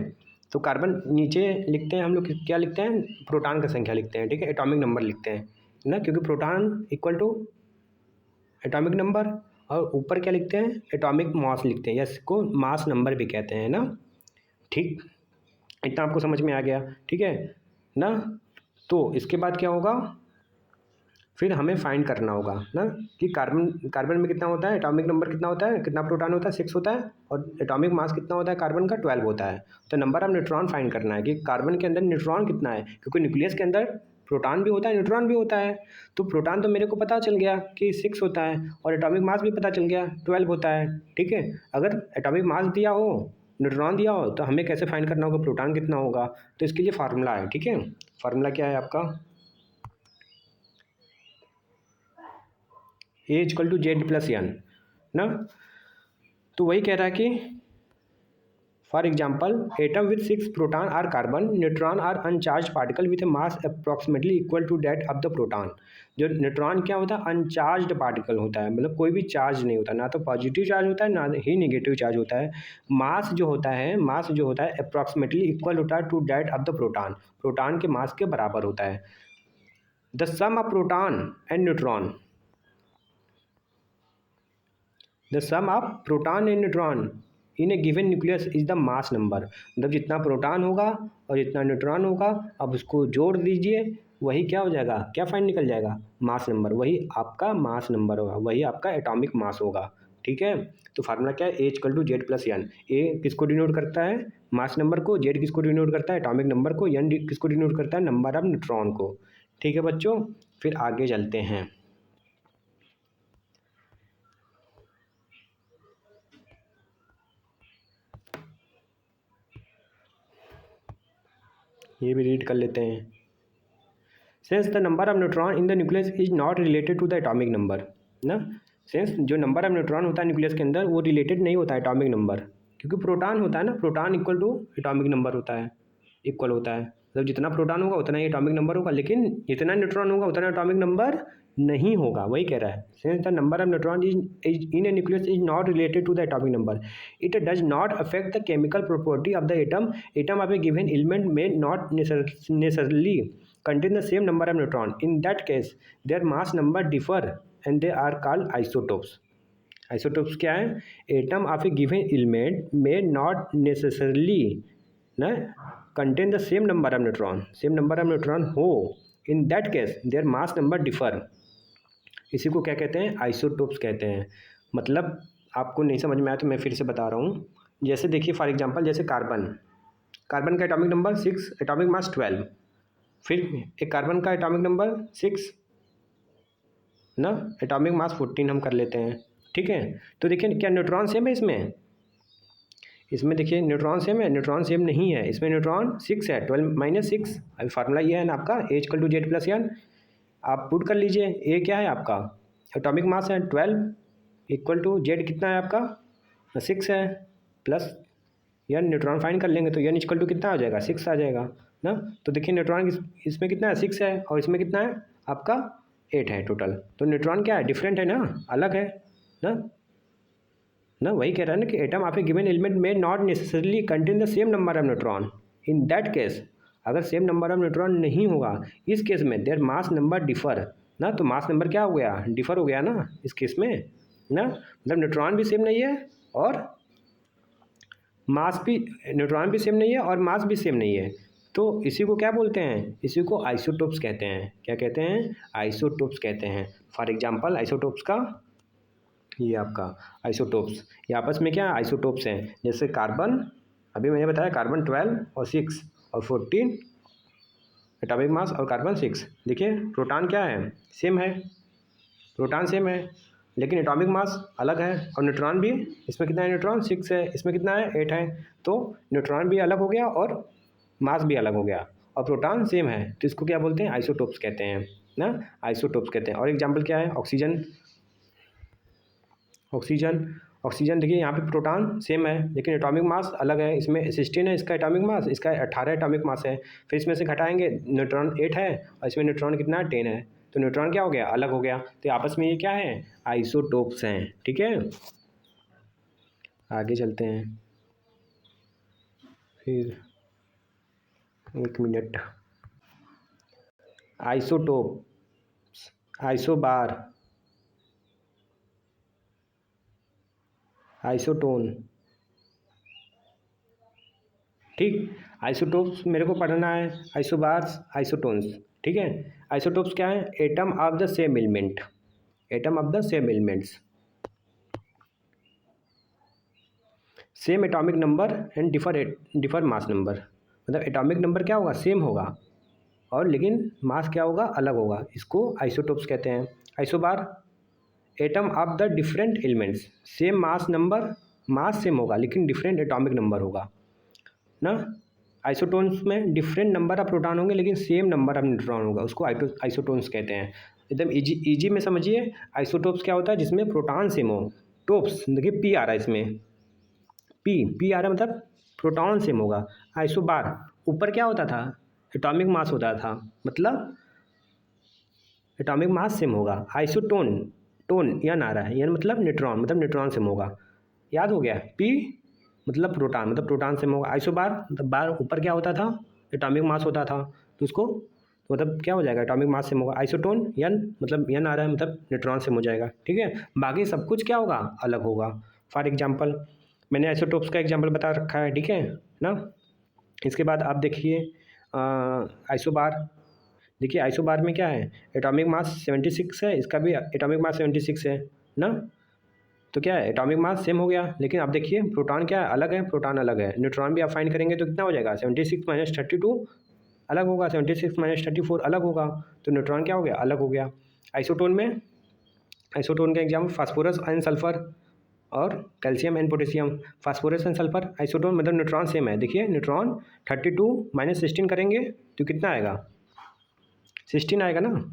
तो कार्बन नीचे लिखते हैं हम लोग, क्या लिखते हैं, प्रोटॉन का संख्या लिखते हैं, ठीक है, एटॉमिक नंबर लिखते हैं ना, क्योंकि proton equal to atomic number, और ऊपर क्या लिखते हैं, एटॉमिक मास लिखते हैं, या इसको मास नंबर भी कहते हैं ना। ठीक, इतना आपको समझ में आ गया, ठीक है ना। तो इसके बाद क्या होगा, फिर हमें फाइंड करना होगा ना कि कार्बन में कितना होता है, एटॉमिक नंबर कितना होता है, कितना प्रोटॉन होता है, 6 होता है, और एटॉमिक मास कितना होता है कार्बन का, 12 होता है। तो नंबर ऑफ न्यूट्रॉन फाइंड करना है कि कार्बन के अंदर न्यूट्रॉन कितना है, क्योंकि न्यूक्लियस के अंदर प्रोटॉन भी होता है, न्यूट्रॉन भी होता है। तो प्रोटॉन तो मेरे को पता चल गया कि 6 होता है, और एटॉमिक मास भी पता चल गया 12 होता है। ठीक है, अगर एटॉमिक मास दिया हो न्यूट्रॉन दिया हो तो हमें कैसे फाइंड करना होगा प्रोटॉन कितना होगा, तो इसके लिए फार्मूला है, ठीक है। फार्मूला क्या है आपका, A=Z+N ना। तो वही कह रहा है कि for example atom with 6 proton are carbon, neutron are uncharged particle with a mass approximately equal to that of the proton. जो न्यूट्रॉन क्या होता है, अनचार्ज पार्टिकल होता है, मतलब कोई भी चार्ज नहीं होता, ना तो पॉजिटिव चार्ज होता है ना ही नेगेटिव चार्ज होता है। मास जो होता है अप्रॉक्सीमेटली इक्वल होता है to that of the proton, proton के मास के बराबर होता है। The sum of proton and neutron, the sum of proton and neutron in a given nucleus is the mass number. मतलब जितना प्रोटॉन होगा और जितना न्यूट्रॉन होगा, अब उसको जोड़ दीजिए, वही क्या हो जाएगा, क्या फाइन निकल जाएगा, मास नंबर। वही आपका मास नंबर होगा, वही आपका एटॉमिक मास होगा, ठीक है। तो फार्मूला क्या है, A=Z+N। ए किसको डिनोट करता है, मास नंबर को, जेड किसको डिनोट करता है, एटॉमिक नंबर को, एन किसको डिनोट करता है, नंबर ऑफ न्यूट्रॉन को, ठीक है बच्चों। फिर आगे चलते हैं। ये भी रीड कर लेते हैं। Since the number of neutron in the nucleus is not related to the atomic number ना, सिंस जो नंबर ऑफ न्यूट्रॉन होता है न्यूक्लियस के अंदर वो रिलेटेड नहीं होता है एटॉमिक नंबर, क्योंकि प्रोटॉन होता है ना, proton equal to atomic number होता है, इक्वल होता है, मतलब जितना प्रोटॉन होगा उतना ही एटॉमिक नंबर होगा, लेकिन जितना न्यूट्रॉन होगा उतना एटॉमिक नंबर नहीं होगा, वही कह रहा है। Since the number of neutron is in a nucleus is not related to the atomic number, it does not affect the chemical property of the atom. Atom of a given element में not necessarily contain the same number of neutron. In that case, their mass number differ and they are called isotopes. Isotopes क्या है, atom of a given element may not necessarily ना contain the same number of neutron. Same number of neutron हो, in that case their mass number differ. इसी को क्या कहते हैं, आइसोटोप्स कहते हैं। मतलब आपको नहीं समझ में आया तो मैं फिर से बता रहा हूँ। जैसे देखिए फॉर एग्जांपल, जैसे कार्बन का एटॉमिक नंबर 6, एटॉमिक मास 12, फिर एक कार्बन का एटॉमिक नंबर 6 ना, एटॉमिक मास 14 हम कर लेते हैं, ठीक है। तो देखिए क्या न्यूट्रॉन सेम है इसमें देखिए न्यूट्रॉन सेम है, न्यूट्रॉन सेम नहीं है, इसमें न्यूट्रॉन 6 है, 12-6। अभी फार्मूला ये है ना आपका, A=Z+N। आप पुट कर लीजिए, ए क्या है आपका, एटॉमिक मास है 12, इक्वल टू जेड कितना है आपका 6 है, प्लस यार न्यूट्रॉन फाइंड कर लेंगे तो n इक्वल टू कितना आ जाएगा, 6 आ जाएगा ना। तो देखिए न्यूट्रॉन इसमें कितना है, 6 है, और इसमें कितना है आपका 8 है टोटल। तो न्यूट्रॉन क्या है, डिफरेंट है ना, अलग है ना वही कह रहा है ना कि atom of a given element में not necessarily contain the same number of neutron. In that case, अगर सेम नंबर ऑफ न्यूट्रॉन नहीं होगा, इस केस में देयर मास नंबर डिफर ना। तो मास नंबर क्या हो गया, डिफर हो गया ना इस केस में ना, मतलब न्यूट्रॉन भी सेम नहीं है और मास भी, न्यूट्रॉन भी सेम नहीं है और मास भी सेम नहीं है। तो इसी को क्या बोलते हैं, इसी को आइसोटोप्स कहते हैं। क्या कहते हैं, आइसोटोप्स कहते हैं। फॉर एग्जांपल आइसोटोप्स का, ये आपका आइसोटोप्स, ये आपस में क्या आइसोटोप्स हैं। जैसे कार्बन, अभी मैंने बताया कार्बन 12 और 6 और 14 एटॉमिक मास, और कार्बन 6। देखिए प्रोटॉन क्या है, सेम है, प्रोटॉन सेम है, लेकिन एटॉमिक मास अलग है, और न्यूट्रॉन भी, इसमें कितना है न्यूट्रॉन 6 है, इसमें कितना है 8 है। तो न्यूट्रॉन भी अलग हो गया और मास भी अलग हो गया, और प्रोटॉन सेम है, तो इसको क्या बोलते हैं, आइसोटोप्स कहते हैं ना, आइसोटोप्स कहते हैं। और एग्जांपल क्या है, ऑक्सीजन देखिए यहाँ पे प्रोटॉन सेम है लेकिन एटॉमिक मास अलग है, इसमें 16 है इसका एटॉमिक मास, इसका 18 एटॉमिक मास है। फिर इसमें से घटाएंगे, न्यूट्रॉन 8 है और इसमें न्यूट्रॉन कितना है 10 है, तो न्यूट्रॉन क्या हो गया, अलग हो गया। तो आपस में ये क्या है, आइसोटोप्स हैं, ठीक है। आगे चलते हैं, फिर 1 मिनट। आइसोटोप, आइसोबार, आइसोटोन, ठीक। आइसोटोप्स मेरे को पढ़ना है, आइसोबार्स, आइसोटोन्स, ठीक है। आइसोटोप्स क्या है, atom of the same element, atom of the same elements, same atomic number and differ mass number. मतलब एटॉमिक नंबर क्या होगा, सेम होगा, और लेकिन मास क्या होगा, अलग होगा, इसको आइसोटोप्स कहते हैं। Isobar, atom of the different elements, same mass number mass same होगा लेकिन डिफरेंट एटॉमिक नंबर होगा ना। आइसोटोन्स में डिफरेंट नंबर ऑफ प्रोटॉन होंगे लेकिन सेम नंबर ऑफ न्यूट्रॉन होगा, उसको आइसोटोन्स कहते हैं। एकदम इजी इजी में समझिए, आइसोटोप्स क्या होता है, जिसमें प्रोटॉन सेम हो। टोप्स देखिए पी आ रहा है इसमें, पी आ रहा है मतलब प्रोटॉन सेम होगा। आइसोबार ऊपर क्या होता था, एटॉमिक मास होता था, मतलब एटॉमिक मास सेम होगा। आइसोटोन, टोन यन आ रहा है, यन मतलब न्यूट्रॉन, मतलब न्यूट्रॉन सेम होगा। याद हो गया, पी मतलब प्रोटॉन, मतलब प्रोटॉन सेम होगा। आइसोबार मतलब बार ऊपर क्या होता था, एटॉमिक मास होता था, तो उसको मतलब क्या हो जाएगा, एटॉमिक मास सेम होगा। आइसोटोन यन मतलब यन आ रहा है मतलब न्यूट्रॉन सेम हो जाएगा, ठीक है। बाकी सब कुछ क्या होगा, अलग होगा। फॉर एग्जाम्पल मैंने आइसोटोप्स का एग्जाम्पल बता रखा है, ठीक है ना। इसके बाद आप देखिए आइसोबार, देखिए आइसोबार में क्या है, एटॉमिक मास 76 है, इसका भी एटॉमिक मास 76 है ना। तो क्या है, एटॉमिक मास सेम हो गया, लेकिन आप देखिए प्रोटॉन क्या है, अलग है, प्रोटॉन अलग है। न्यूट्रॉन भी आप फाइंड करेंगे तो कितना हो जाएगा, 76 माइनस 32 अलग होगा, 76 माइनस 34 अलग होगा, तो न्यूट्रॉन क्या हो गया, अलग हो गया। आइसोटोन में, आइसोटोन का एग्जाम्पल फास्फोरस एंड सल्फर और calcium and potassium. Phosphorus and sulphur isotone मतलब न्यूट्रॉन सेम है। देखिए न्यूट्रॉन 32 माइनस 16 करेंगे तो कितना आएगा, 16 आएगा ना,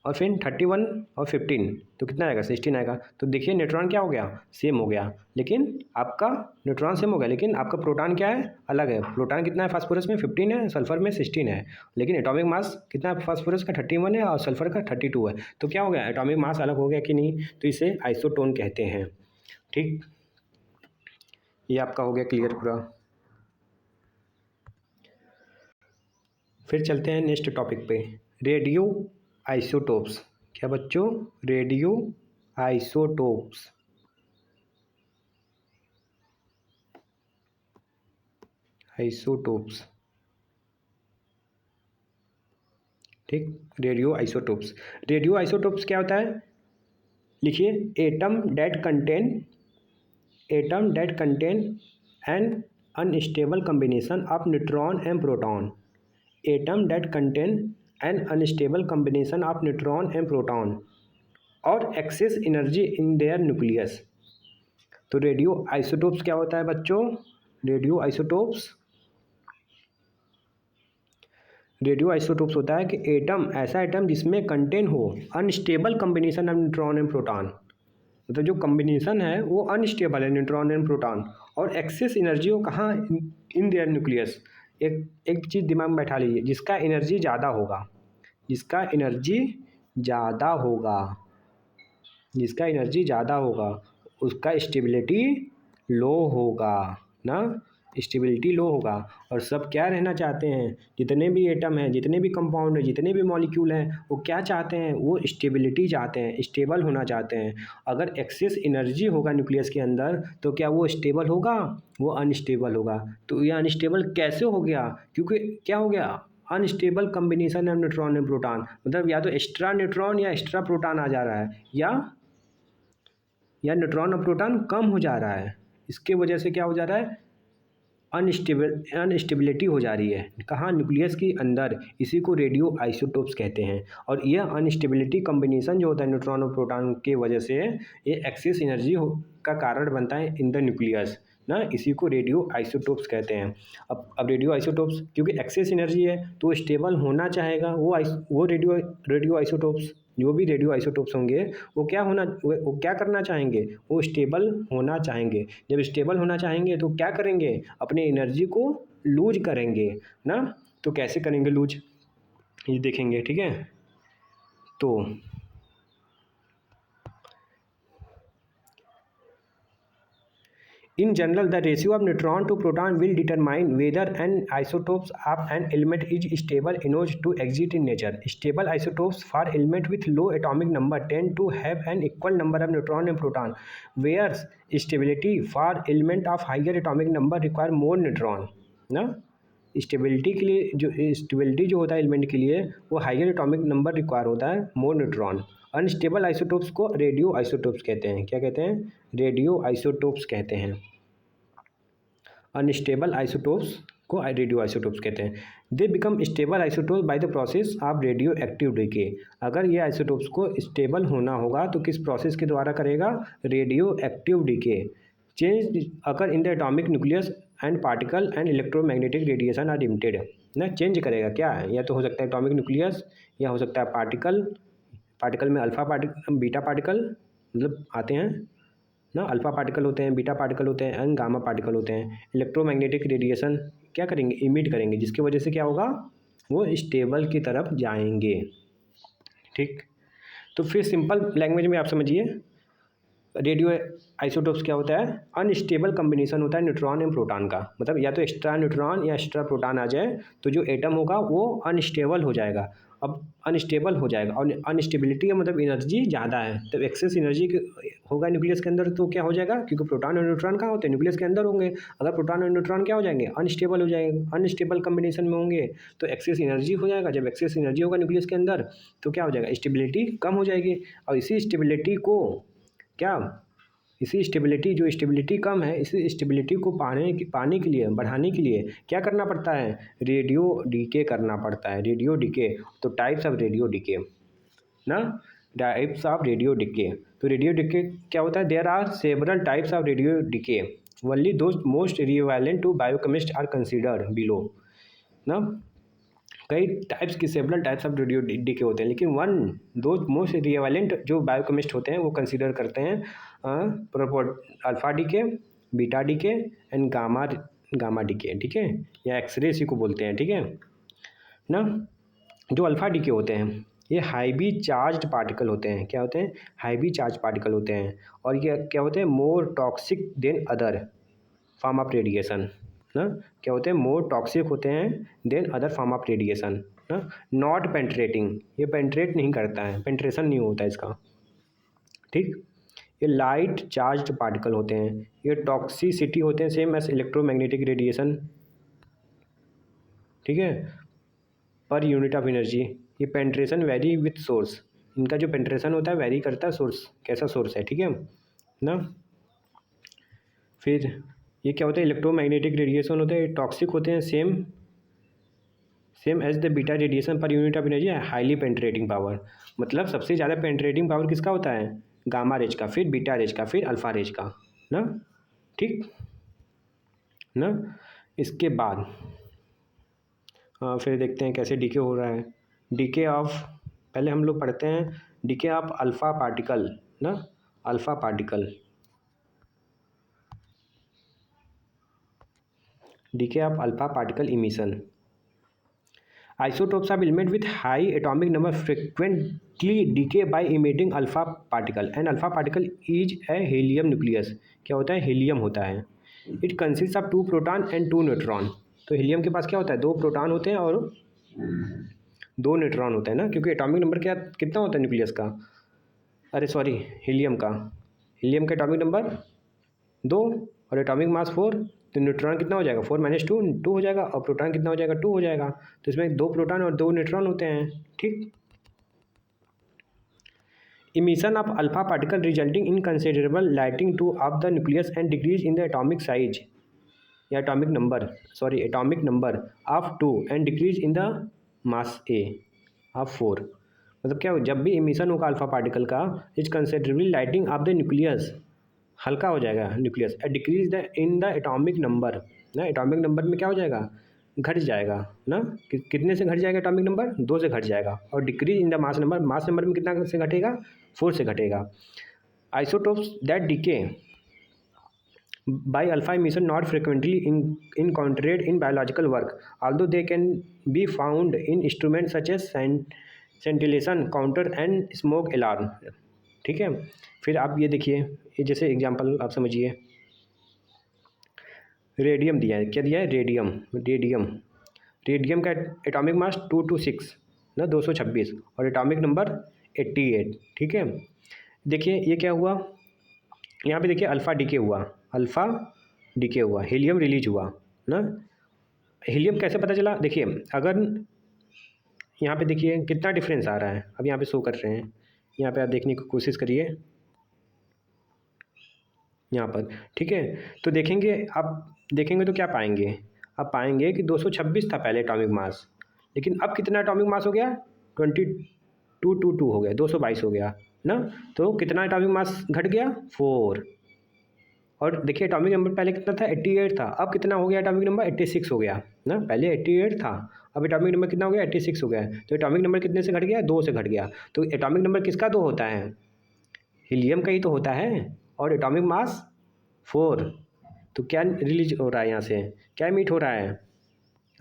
और फिर 31 और 15 तो कितना आएगा, 16 आएगा। तो देखिए न्यूट्रॉन क्या हो गया, सेम हो गया, लेकिन आपका न्यूट्रॉन सेम हो गया, लेकिन आपका प्रोटॉन क्या है, अलग है। प्रोटॉन कितना है, फास्फोरस में 15 है, सल्फर में 16 है, लेकिन एटॉमिक मास कितना है, फास्फोरस का 31 है और सल्फर का 32 है। तो क्या हो गया, एटॉमिक मास अलग हो गया कि नहीं, तो इसे आइसोटोन कहते हैं। ठीक, ये आपका हो गया क्लियर पूरा। फिर चलते हैं नेक्स्ट टॉपिक पे, रेडियो आइसोटोप्स। क्या बच्चों, रेडियो आइसोटोप्स। आइसोटोप्स, ठीक, रेडियो आइसोटोप्स। रेडियो आइसोटोप्स क्या होता है, लिखिए, atom that contain an unstable combination of neutron and proton. Atom that contain an unstable combination of neutron and proton और excess energy in their nucleus. तो रेडियो आइसोटोप्स क्या होता है बच्चों, रेडियो आइसोटोप्स, रेडियो आइसोटोप्स होता है कि एटम, ऐसा एटम जिसमें कंटेन हो unstable combination of neutron and proton, मतलब जो कॉम्बिनेशन है वो अनस्टेबल है, न्यूट्रॉन एंड प्रोटॉन, और एक्सेस एनर्जी हो कहाँ, इन देयर न्यूक्लियस। एक चीज़ दिमाग में बैठा लीजिए, जिसका एनर्जी ज़्यादा होगा, जिसका एनर्जी ज़्यादा होगा, जिसका एनर्जी ज़्यादा होगा उसका स्टेबिलिटी लो होगा ना, स्टेबिलिटी लो होगा। और सब क्या रहना चाहते हैं, जितने भी एटम हैं, जितने भी कंपाउंड हैं, जितने भी मॉलिक्यूल हैं, वो क्या चाहते हैं, वो स्टेबिलिटी चाहते हैं, स्टेबल होना चाहते हैं। अगर एक्सेस एनर्जी होगा न्यूक्लियस के अंदर तो क्या वो स्टेबल होगा, वो अनस्टेबल होगा। तो ये अनस्टेबल कैसे हो गया, क्योंकि क्या हो गया, unstable combination of neutron and proton, मतलब या तो एक्स्ट्रा न्यूट्रॉन या एक्स्ट्रा प्रोटॉन आ जा रहा है, या न्यूट्रॉन और प्रोटॉन कम हो जा रहा है। इसके वजह से क्या हो जा रहा है, अनस्टेबिलिटी हो जा रही है, कहाँ, न्यूक्लियस के अंदर। इसी को रेडियो आइसोटोप्स कहते हैं। और यह अनस्टेबिलिटी कॉम्बिनेशन जो होता है न्यूट्रॉन और प्रोटॉन के वजह से, ये एक्सेस एनर्जी का कारण बनता है इन द न्यूक्लियस ना, इसी को रेडियो आइसोटोप्स कहते हैं। अब रेडियो आइसोटोप्स क्योंकि एक्सेस एनर्जी है तो स्टेबल होना चाहेगा, वो रेडियो आइसोटोप्स, जो भी रेडियो आइसोटोप्स होंगे वो क्या करना चाहेंगे, वो स्टेबल होना चाहेंगे। जब स्टेबल होना चाहेंगे तो क्या करेंगे, अपने एनर्जी को लूज करेंगे ना। तो कैसे करेंगे लूज, ये देखेंगे, ठीक है। तो in general, the ratio of neutron to proton will determine whether an isotopes of an element is stable enough to exist in nature. Stable isotopes for elements with low atomic number tend to have an equal number of neutron and proton, whereas stability for element of higher atomic number require more neutron. ना, स्टेबिलिटी के लिए, जो स्टेबिलिटी जो होता है एलिमेंट के लिए, वो हाइयर एटॉमिक नंबर रिक्वायर होता है, मोर न्यूट्रॉन। अनस्टेबल आइसोटोप्स को रेडियो आइसोटोप्स कहते हैं। क्या कहते हैं, रेडियो आइसोटोप्स कहते हैं। अनस्टेबल आइसोटोप्स को रेडियो आइसोटोप्स कहते हैं। They become stable isotopes by the process of radioactive decay. अगर ये आइसोटोप्स को स्टेबल होना होगा तो किस प्रोसेस के द्वारा करेगा, radioactive decay. Change occur in the atomic nucleus and particle and electromagnetic radiation are limited. ना चेंज करेगा क्या है, या तो हो सकता है एटॉमिक न्यूक्लियस या हो सकता है पार्टिकल, पार्टिकल में अल्फा पार्टिकल बीटा पार्टिकल मतलब आते हैं ना, अल्फा पार्टिकल होते हैं, बीटा पार्टिकल होते हैं एंड गामा पार्टिकल होते हैं। इलेक्ट्रोमैग्नेटिक रेडिएशन क्या करेंगे, इमिट करेंगे, जिसकी वजह से क्या होगा, वो स्टेबल की तरफ जाएंगे। ठीक, तो फिर सिंपल लैंग्वेज में आप समझिए, रेडियो आइसोटोप्स क्या होता है, अनस्टेबल कम्बिनेशन होता है न्यूट्रॉन एंड प्रोटॉन का, मतलब या तो एक्स्ट्रा न्यूट्रॉन या एक्स्ट्रा प्रोटॉन आ जाए तो जो एटम होगा वो अनस्टेबल हो जाएगा। अब अनस्टेबल हो जाएगा और अनस्टेबिलिटी का मतलब एनर्जी ज़्यादा है, तो एक्सेस एनर्जी होगा न्यूक्लियस के अंदर, तो क्या हो जाएगा, क्योंकि प्रोटॉन और न्यूट्रॉन कहाँ होते हैं, न्यूक्लियस के अंदर होंगे। अगर प्रोटॉन और न्यूट्रॉन क्या हो जाएंगे, अनस्टेबल हो जाएंगे, अनस्टेबल कम्बिनेशन में होंगे तो एक्सेस एनर्जी हो जाएगा। जब एक्सेस एनर्जी होगा न्यूक्लियस के अंदर तो क्या हो जाएगा, स्टेबिलिटी कम हो जाएगी। और इसी स्टेबिलिटी को क्या, इसी स्टेबिलिटी, जो स्टेबिलिटी कम है, इसी स्टेबिलिटी को पाने के लिए, बढ़ाने के लिए क्या करना पड़ता है, रेडियो डीके करना पड़ता है, रेडियो डीके। तो टाइप्स ऑफ रेडियो डीके ना, टाइप्स ऑफ रेडियो डीके। तो रेडियो डीके क्या होता है, there are several types of radio decay, only those most relevant to biochemist are considered below ना। कई टाइप्स की several types of radio decay होते हैं, लेकिन वन दो मोस्ट रिवेलेंट जो बायोकेमिस्ट होते हैं वो कंसीडर करते हैं alpha decay, beta decay and gamma decay. ठीक है, या एक्सरे इसी को बोलते हैं। ठीक है ना, जो अल्फा डीके होते हैं ये हाईली चार्ज्ड पार्टिकल होते हैं। क्या होते हैं, हाईली चार्ज पार्टिकल होते हैं, और ये क्या होते हैं, more toxic than other form of radiation ना। क्या होते हैं, मोर टॉक्सिक होते हैं than other form of radiation ना। नॉट पेंट्रेटिंग, ये पेंट्रेट नहीं करता है, पेंट्रेशन नहीं होता इसका। ठीक, ये लाइट चार्ज्ड पार्टिकल होते हैं, ये टॉक्सिसिटी होते हैं सेम एज इलेक्ट्रोमैग्नेटिक रेडिएशन। ठीक है, पर यूनिट ऑफ एनर्जी। ये पेंट्रेशन वेरी विथ सोर्स, इनका जो पेंट्रेशन होता है वेरी करता है सोर्स, कैसा सोर्स है। ठीक है ना, फिर ये क्या होता है, इलेक्ट्रोमैग्नेटिक रेडिएशन होते हैं, टॉक्सिक होते हैं same as the beta radiation per unit of energy, highly penetrating power. मतलब सबसे ज़्यादा पेंट्रेटिंग पावर किसका होता है, गामा रेज का, फिर बीटा रेज का, फिर अल्फा रेज का ना। ठीक ना, इसके बाद फिर देखते हैं कैसे डीके हो रहा है। डीके ऑफ, पहले हम लोग पढ़ते हैं डीके ऑफ अल्फा पार्टिकल ना, alpha particle, DK of alpha particle emission. Isotopes of element with high atomic number frequently decay by emitting alpha particle, and alpha particle is a helium nucleus। क्या होता है, हीलियम होता है। It consists of 2 proton and 2 neutron. तो हीलियम के पास क्या होता है, 2 प्रोटॉन होते हैं और 2 न्यूट्रॉन होते हैं ना, क्योंकि एटॉमिक नंबर क्या कितना होता है न्यूक्लियस का, अरे सॉरी हीलियम का, हीलियम का एटॉमिक नंबर 2 और एटॉमिक मास 4, तो न्यूट्रॉन कितना हो जाएगा, 4 - 2 2 हो जाएगा, और प्रोटॉन कितना हो जाएगा, 2 हो जाएगा। तो इसमें 2 प्रोटॉन और 2 न्यूट्रॉन होते हैं। ठीक, emission of alpha particle resulting in considerable lighting to of the nucleus and decrease in the atomic size या atomic number of 2 and decrease in the mass a of 4। मतलब क्या, जब भी इमिशन होगा अल्फा पार्टिकल का, is considerably lighting of the nucleus, हल्का हो जाएगा न्यूक्लियस, decrease the in the atomic number ना, एटॉमिक नंबर में क्या हो जाएगा, घट जाएगा ना। कितने से घट जाएगा एटॉमिक नंबर, 2 से घट जाएगा। और decrease in the mass number, mass number में कितना से घटेगा, 4 से घटेगा। Isotopes that decay by alpha emission not frequently encountered in biological work, although they can be found in instruments such as scintillation counter and smoke alarm। ठीक है, फिर आप ये देखिए, ये जैसे एग्जांपल आप समझिए, रेडियम दिया है, क्या दिया है, रेडियम का एटॉमिक मास 226 ना, 226, और एटॉमिक नंबर 88। ठीक है, देखिए ये क्या हुआ, यहाँ पे देखिए अल्फ़ा डीके हुआ, हीलियम रिलीज हुआ ना। हीलियम कैसे पता चला, देखिए अगर यहाँ पे देखिए कितना डिफरेंस आ रहा है, अब यहाँ पे शो कर रहे हैं, यहाँ पे आप देखने की कोशिश करिए यहाँ पर। ठीक है, तो आप देखेंगे तो क्या पाएंगे, आप पाएंगे कि 226 था पहले एटॉमिक मास, लेकिन अब कितना एटॉमिक मास हो गया, 2222 हो गया, 222 हो गया ना। तो कितना एटॉमिक मास घट गया, 4। और देखिए एटॉमिक नंबर पहले कितना था 88 था, अब कितना हो गया एटॉमिक नंबर 86 हो गया ना, पहले 88 था, अब एटॉमिक नंबर कितना हो गया 86 हो गया है। तो एटॉमिक नंबर कितने से घट गया, 2 से घट गया। तो एटॉमिक नंबर किसका 2 होता है, हीलियम का ही तो होता है, और एटॉमिक मास 4। तो क्या रिलीज हो रहा है यहाँ से, क्या इमिट हो रहा है,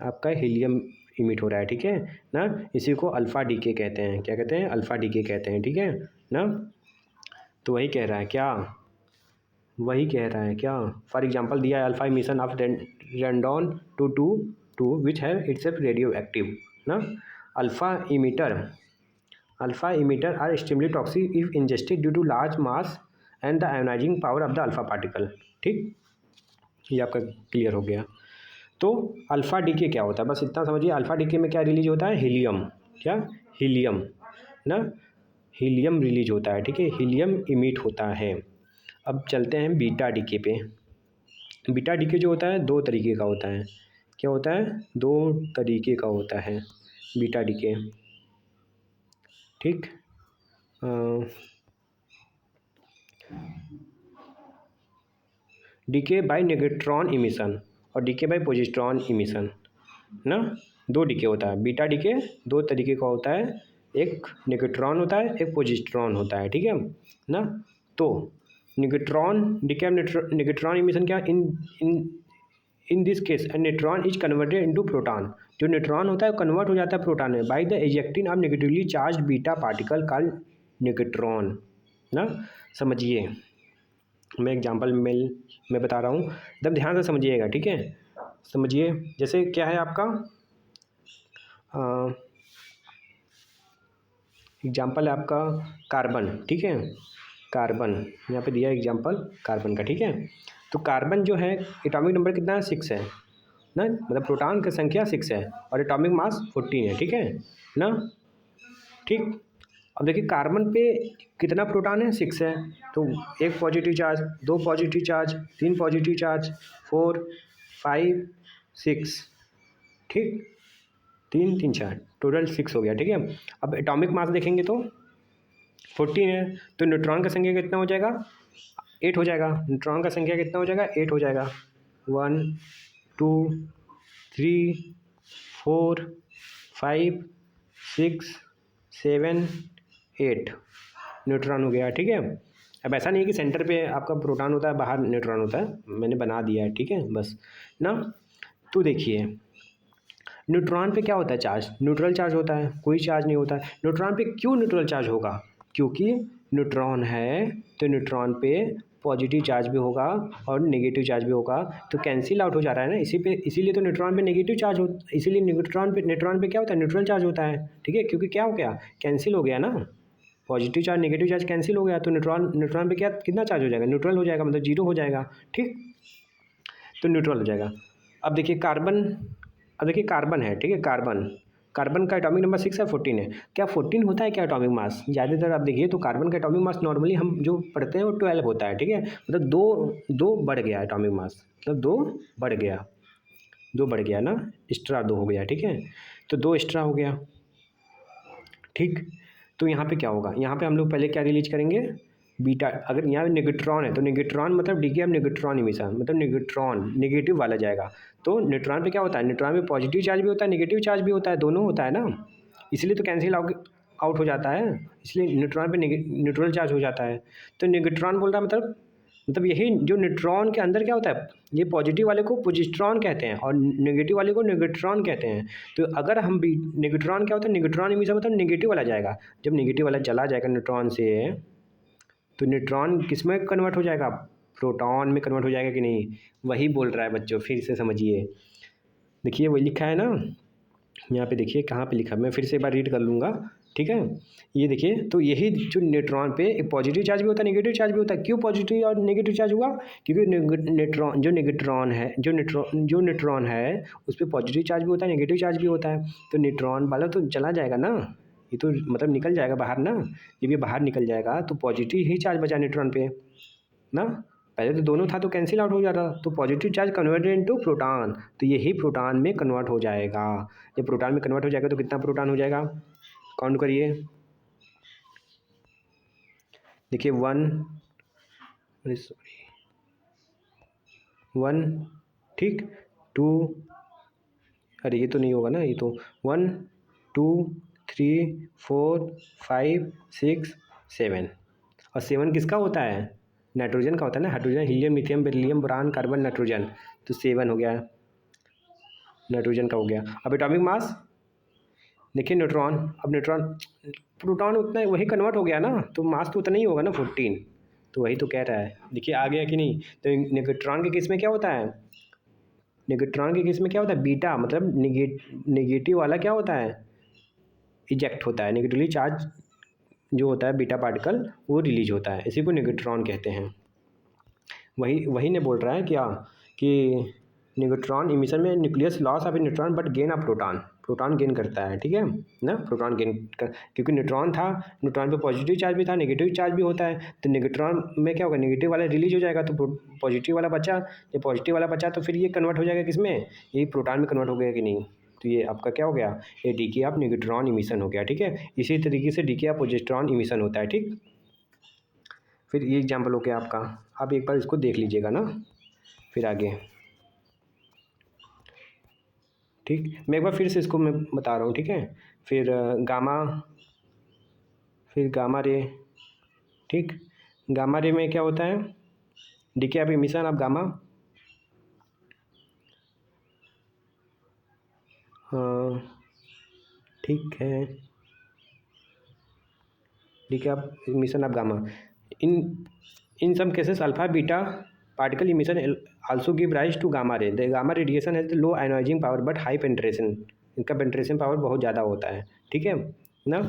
आपका हीलियम इमिट हो रहा है, ठीक है ना। इसी को अल्फ़ा डीके कहते हैं, क्या कहते हैं, अल्फ़ा डीके कहते हैं, ठीक है ना। तो वही कह रहा है क्या, वही कह रहा है क्या, फॉर एग्जांपल दिया है alpha emission of radon to which है इट्स रेडियो एक्टिव ना। Alpha emitter are extremely toxic if ingested due to large mass and the ionizing power of the alpha particle. ठीक, ये आपका क्लियर हो गया। तो अल्फ़ा डीके क्या होता है, बस इतना समझिए। अल्फ़ा डीके में क्या रिलीज होता है, हीलियम, क्या, हीलियम ना, हीलियम रिलीज होता है, ठीक है, हीलियम इमिट होता है। अब चलते हैं बीटा डीके पे। बीटा डीके जो होता है 2 तरीके का होता है, क्या होता है, 2 तरीके का होता है बीटा डीके, ठीक। डीके बाय नेगेट्रॉन इमिशन और डीके बाय पॉजिट्रॉन इमिशन ना, 2 डीके होता है। बीटा डीके 2 तरीके का होता है, एक नेगेट्रॉन होता है, एक पॉजिट्रॉन होता है, ठीक है ना। तो नेगेट्रॉन डीके नेगेट्रॉन इमिशन क्या, in this case a neutron is converted into proton. जो न्यूट्रॉन होता है कन्वर्ट हो जाता है प्रोटॉन में by the ejecting of negatively charge beta particle called negatron ना। समझिए, मैं एग्जांपल में बता रहा हूँ, एकदम ध्यान से समझिएगा, ठीक है। समझिए, जैसे क्या है आपका एग्जांपल है आपका कार्बन, ठीक है, कार्बन यहाँ पे दिया है एग्जांपल कार्बन का, ठीक है। तो कार्बन जो है एटॉमिक नंबर कितना है, 6 है ना, मतलब प्रोटॉन की संख्या 6 है और एटॉमिक मास 14 है, ठीक है ना, ठीक। अब देखिए कार्बन पे कितना प्रोटॉन है, 6 है, तो 1 positive charge, 2 positive charge, 3 positive charge, 4 5 6, ठीक, 3 3 4 टोटल 6 हो गया, ठीक है। अब एटॉमिक मास देखेंगे तो 14 है, तो न्यूट्रॉन का संख्या कितना हो जाएगा, 8 हो जाएगा। न्यूट्रॉन का संख्या कितना हो जाएगा, 8 हो जाएगा। 1 2 3 4 5 6 7 8 न्यूट्रॉन हो गया, ठीक है। अब ऐसा नहीं है कि सेंटर पे आपका प्रोटॉन होता है, बाहर न्यूट्रॉन होता है, मैंने बना दिया है, ठीक है बस ना। तो देखिए न्यूट्रॉन पे क्या होता है चार्ज, न्यूट्रल चार्ज होता है, कोई चार्ज नहीं होता है। न्यूट्रॉन पे क्यों न्यूट्रल चार्ज होगा, क्योंकि न्यूट्रॉन है, तो न्यूट्रॉन पे पॉजिटिव चार्ज भी होगा और नेगेटिव चार्ज भी होगा, तो कैंसिल आउट हो जा रहा है ना, इसीलिए तो न्यूट्रॉन पे नेगेटिव चार्ज हो, इसीलिए न्यूट्रॉन पे क्या होता है, न्यूट्रल चार्ज होता है, ठीक है, क्योंकि क्या हो गया, कैंसिल हो गया ना, positive charge negative charge cancel हो गया, तो न्यूट्रॉन पे क्या कितना चार्ज हो जाएगा, न्यूट्रल हो जाएगा, मतलब 0 हो जाएगा, ठीक, तो न्यूट्रल हो जाएगा। अब देखिए कार्बन, अब देखिए कार्बन है, ठीक है, कार्बन का एटॉमिक नंबर 6 है, 14 है। क्या 14 होता है क्या एटॉमिक मास, ज़्यादातर आप देखिए तो कार्बन का एटॉमिक मास नॉर्मली हम जो पढ़ते हैं वो 12 होता है, ठीक है, मतलब दो बढ़ गया एटॉमिक मास, मतलब 2 बढ़ गया ना, एक्स्ट्रा 2 हो गया, ठीक है, तो 2 एक्स्ट्रा हो गया, ठीक। तो यहाँ पे क्या होगा, यहाँ पे हम लोग पहले क्या रिलीज करेंगे, बीटा। अगर यहाँ नेगेट्रॉन है तो नेगेट्रॉन मतलब डीके ऑफ नेगेट्रॉन इमिशन, मतलब नेगेट्रॉन नेगेटिव वाला जाएगा। तो न्यूट्रॉन पे क्या होता है, न्यूट्रॉन में पॉजिटिव चार्ज भी होता है, नेगेटिव चार्ज भी होता है, दोनों होता है ना, इसलिए तो कैंसिल आउट हो जाता है, इसलिए न्यूट्रॉन पे न्यूट्रल चार्ज हो जाता है। तो नेगेट्रॉन बोल रहा है मतलब यही जो न्यूट्रॉन के अंदर क्या होता है, ये पॉजिटिव वाले को पॉजिट्रॉन कहते हैं और नेगेटिव वाले को नेगेट्रॉन कहते हैं। तो अगर हम भी नेगेट्रॉन क्या होता है, नेगेट्रॉन इमिशन मतलब नेगेटिव वाला जाएगा, जब नेगेटिव वाला चला जाएगा न्यूट्रॉन से, तो न्यूट्रॉन किस में कन्वर्ट हो जाएगा, प्रोटॉन में कन्वर्ट हो जाएगा कि नहीं, वही बोल रहा है बच्चों, फिर से समझिए। देखिए वही लिखा है ना, यहाँ पे देखिए कहाँ पे लिखा है, मैं फिर से एक बार रीड कर लूँगा, ठीक है। ये देखिए, तो यही जो न्यूट्रॉन पे एक पॉजिटिव चार्ज भी होता है, नेगेटिव चार्ज भी होता है। क्यों पॉजिटिव और नेगेटिव चार्ज हुआ, क्योंकि जो न्यूट्रॉन है उस पर पॉजिटिव चार्ज भी होता है, नेगेटिव चार्ज भी होता है, तो न्यूट्रॉन वाला तो चला जाएगा ना, ये तो मतलब निकल जाएगा बाहर ना, ये भी बाहर निकल जाएगा, तो पॉजिटिव ही चार्ज बचा न्यूट्रॉन पे ना। पहले तो दोनों था तो कैंसिल आउट हो जाता, तो positive charge converted into proton, तो यही प्रोटॉन में कन्वर्ट हो जाएगा। जब प्रोटॉन में कन्वर्ट हो जाएगा तो कितना प्रोटॉन हो जाएगा, काउंट करिए, देखिए 1, सॉरी 1, ठीक, 2, अरे ये तो नहीं होगा ना, ये तो 1, 2, 3, 4, 5, 6, 7। और 7 किसका होता है? नाइट्रोजन का होता है ना, hydrogen, helium, lithium, beryllium, boron, carbon, nitrogen. तो 7 हो गया, नाइट्रोजन का हो गया। अब एटॉमिक मास देखिए, न्यूट्रॉन, अब न्यूट्रॉन, प्रोटॉन उतना वही कन्वर्ट हो गया ना, तो मास तो उतना ही होगा ना, 14। तो वही तो कह रहा है, देखिए आ गया कि नहीं। तो न्यूट्रॉन के केस में क्या होता है? न्यूट्रॉन के केस में क्या होता है? बीटा, मतलब निगेटिव वाला क्या होता है? इजेक्ट होता है। नेगेटिवली चार्ज जो होता है बीटा पार्टिकल, वो रिलीज होता है, इसी को न्यूट्रॉन कहते हैं। वही वही ने बोल रहा है क्या कि न्यूट्रॉन इमिशन में nucleus loss of A neutron but gain of proton, proton gain करता है, ठीक है ना, प्रोटॉन गेन कर, क्योंकि न्यूट्रॉन था, न्यूट्रॉन पे पॉजिटिव चार्ज भी था, नेगेटिव चार्ज भी होता है, तो न्यूट्रॉन में क्या होगा, नेगेटिव वाला रिलीज हो जाएगा, तो पॉजिटिव वाला बचा, जब पॉजिटिव वाला बचा तो फिर ये कन्वर्ट हो जाएगा किसमें, ये प्रोटॉन में कन्वर्ट हो गया कि नहीं। तो ये आपका क्या हो गया, ये डीके ऑफ न्यूट्रॉन इमिशन हो गया, ठीक है। इसी तरीके से डीके ऑफ पोजिट्रॉन इमिशन होता है, ठीक। फिर ये एग्जाम्पल हो गया आपका, आप एक बार इसको देख लीजिएगा ना, फिर आगे, ठीक। मैं एक बार फिर से इसको मैं बता रहा हूँ, ठीक है। फिर गामा, फिर गामा रे, ठीक। गामा रे में क्या होता है, decay of emission of gamma, ठीक है, decay of emission of gamma, in some cases alpha beta particle emission also give rise to gamma ray. The gamma radiation has low ionizing power but high penetration. इनका पेंट्रेशन पावर बहुत ज़्यादा होता है, ठीक है ना,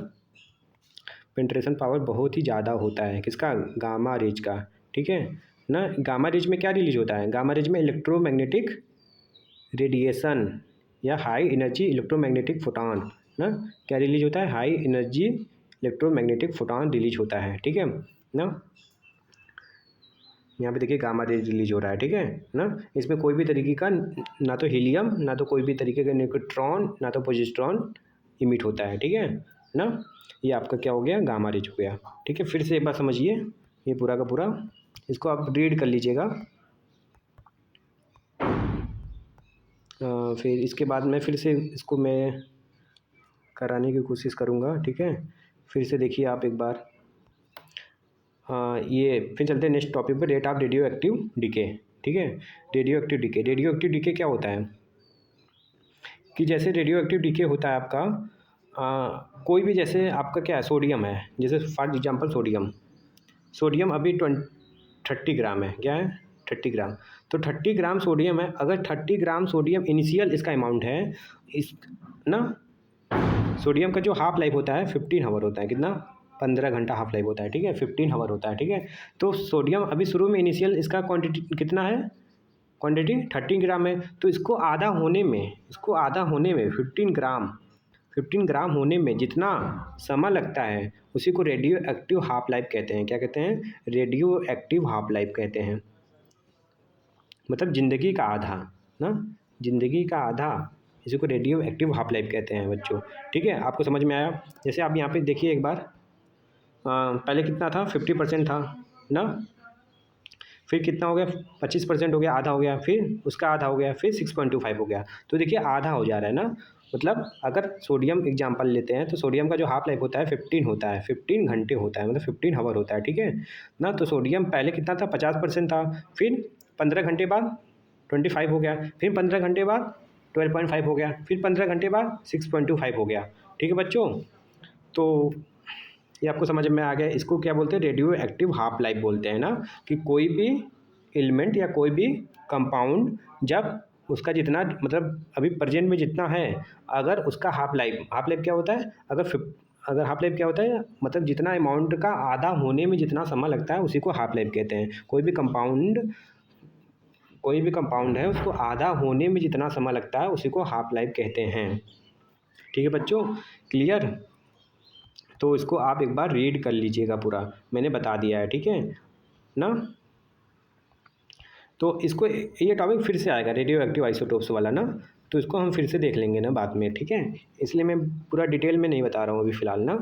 पेंट्रेशन पावर बहुत ही ज़्यादा होता है किसका, गामा रेज का, ठीक है ना। गामा रेज में क्या रिलीज होता है, गामा रेज में इलेक्ट्रोमैग्नेटिक रेडिएशन या हाई एनर्जी इलेक्ट्रोमैग्नेटिक फोटॉन ना, क्या रिलीज होता है, high energy electromagnetic photon release होता है, ठीक है ना। यहाँ पे देखिए गामा रे रिलीज हो रहा है, ठीक है ना। इसमें कोई भी तरीके का ना तो हीलियम, ना तो कोई भी तरीके का न्यूट्रॉन, ना तो पॉजिट्रॉन इमिट होता है, ठीक है ना। ये आपका क्या हो गया, गामा रेज हो गया, ठीक है। फिर से एक बार समझिए ये पूरा का पूरा, इसको आप रीड कर लीजिएगा। फिर इसके बाद मैं फिर से इसको मैं कराने की कोशिश करूँगा, ठीक है। फिर से देखिए आप एक बार, ये फिर चलते हैं नेक्स्ट टॉपिक पर, rate of radioactive decay, ठीक है। Radioactive decay, radioactive decay क्या होता है कि जैसे रेडियो एक्टिव डीके होता है आपका, कोई भी, जैसे आपका क्या है, सोडियम है, जैसे फॉर एग्जांपल सोडियम, सोडियम अभी 30 ग्राम है, क्या है 30 ग्राम, तो 30 ग्राम सोडियम है, अगर 30 ग्राम सोडियम इनिशियल इसका अमाउंट है इस ना, सोडियम का जो हाफ लाइफ होता है 15 आवर होता है, कितना, 15 घंटा हाफ लाइफ होता है, ठीक है, 15 आवर होता है, ठीक है। तो सोडियम अभी शुरू में इनिशियल इसका क्वांटिटी कितना है, क्वांटिटी 30 ग्राम है, तो इसको आधा होने में, 15 ग्राम होने में जितना समय लगता है उसी को रेडियो एक्टिव हाफ लाइफ कहते हैं। क्या कहते हैं, रेडियो एक्टिव हाफ लाइफ कहते हैं, मतलब ज़िंदगी का आधा ना, ज़िंदगी का आधा, इसी को रेडियो एक्टिव हाफ लाइफ कहते हैं बच्चों, ठीक है। आपको समझ में आया। जैसे आप यहाँ पे देखिए एक बार, पहले कितना था, 50% था ना, फिर कितना हो गया, 25% हो गया, आधा हो गया, फिर उसका आधा हो गया, फिर 6.25 हो गया, तो देखिए आधा हो जा रहा है ना। मतलब अगर सोडियम एग्जांपल लेते हैं तो सोडियम का जो हाफ लाइफ होता है 15 होता है, 15 घंटे होता है, मतलब 15 आवर होता है, ठीक है ना। तो सोडियम पहले कितना था, 50% था, फिर 15 घंटे बाद 25 हो गया, फिर 15 घंटे बाद 12.5 हो गया, फिर 15 घंटे बाद 6.25 हो गया, ठीक है बच्चों। तो ये आपको समझ में आ गया, इसको क्या बोलते हैं, रेडियो एक्टिव हाफ लाइफ बोलते हैं ना, कि कोई भी एलिमेंट या कोई भी कंपाउंड जब उसका जितना, मतलब अभी प्रेजेंट में जितना है, अगर उसका हाफ लाइफ क्या होता है, अगर हाफ लाइफ क्या होता है, मतलब जितना अमाउंट का आधा होने में जितना समय लगता है उसी को हाफ लाइफ कहते हैं। कोई भी कंपाउंड है उसको आधा होने में जितना समय लगता है उसी को हाफ लाइफ कहते हैं, ठीक है बच्चों, क्लियर। तो इसको आप एक बार रीड कर लीजिएगा पूरा, मैंने बता दिया है, ठीक है ना। तो इसको, ये टॉपिक फिर से आएगा रेडियो एक्टिव आइसोटोप्स वाला ना, तो इसको हम फिर से देख लेंगे ना बाद में, ठीक है। इसलिए मैं पूरा डिटेल में नहीं बता रहा हूँ अभी फ़िलहाल ना।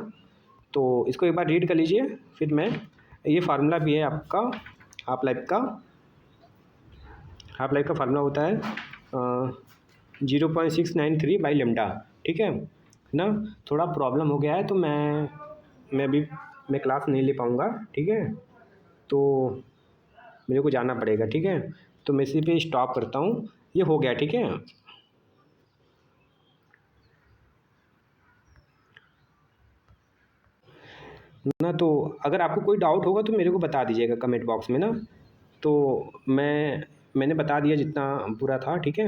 तो इसको एक बार रीड कर लीजिए, फिर मैं, ये फार्मूला भी है आपका हाफ लाइफ का, हाफ लाइफ का फार्मूला होता है 0.693 बाई लेमडा, ठीक है ना। थोड़ा प्रॉब्लम हो गया है तो मैं क्लास नहीं ले पाऊँगा, ठीक है, तो मेरे को जाना पड़ेगा, ठीक है। तो मैं इसी पे स्टॉप करता हूँ, ये हो गया, ठीक है ना। तो अगर आपको कोई डाउट होगा तो मेरे को बता दीजिएगा कमेंट बॉक्स में ना। तो मैंने बता दिया जितना पूरा था, ठीक है।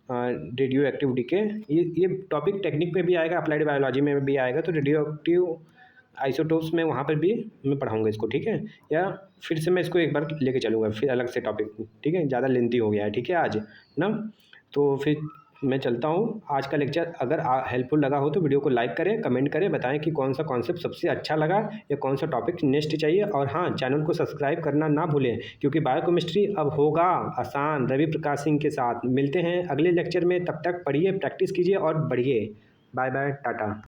रेडियो एक्टिविटी के ये टॉपिक टेक्निक में भी आएगा, अप्लाइड बायोलॉजी में भी आएगा, तो रेडियो एक्टिव आइसोटोप्स में वहाँ पर भी मैं पढ़ाऊँगा इसको, ठीक है। या फिर से मैं इसको एक बार लेके चलूँगा फिर अलग से टॉपिक, ठीक है, ज़्यादा लेंथी हो गया है, ठीक है आज ना। तो फिर मैं चलता हूँ। आज का लेक्चर अगर हेल्पफुल लगा हो तो वीडियो को लाइक करें, कमेंट करें, बताएं कि कौन सा कॉन्सेप्ट सबसे अच्छा लगा या कौन सा टॉपिक नेक्स्ट चाहिए। और हाँ, चैनल को सब्सक्राइब करना ना भूलें, क्योंकि बायोकेमिस्ट्री अब होगा आसान रवि प्रकाश सिंह के साथ। मिलते हैं अगले लेक्चर में, तब तक पढ़िए, प्रैक्टिस कीजिए और बढ़िए। Bye bye, Tata.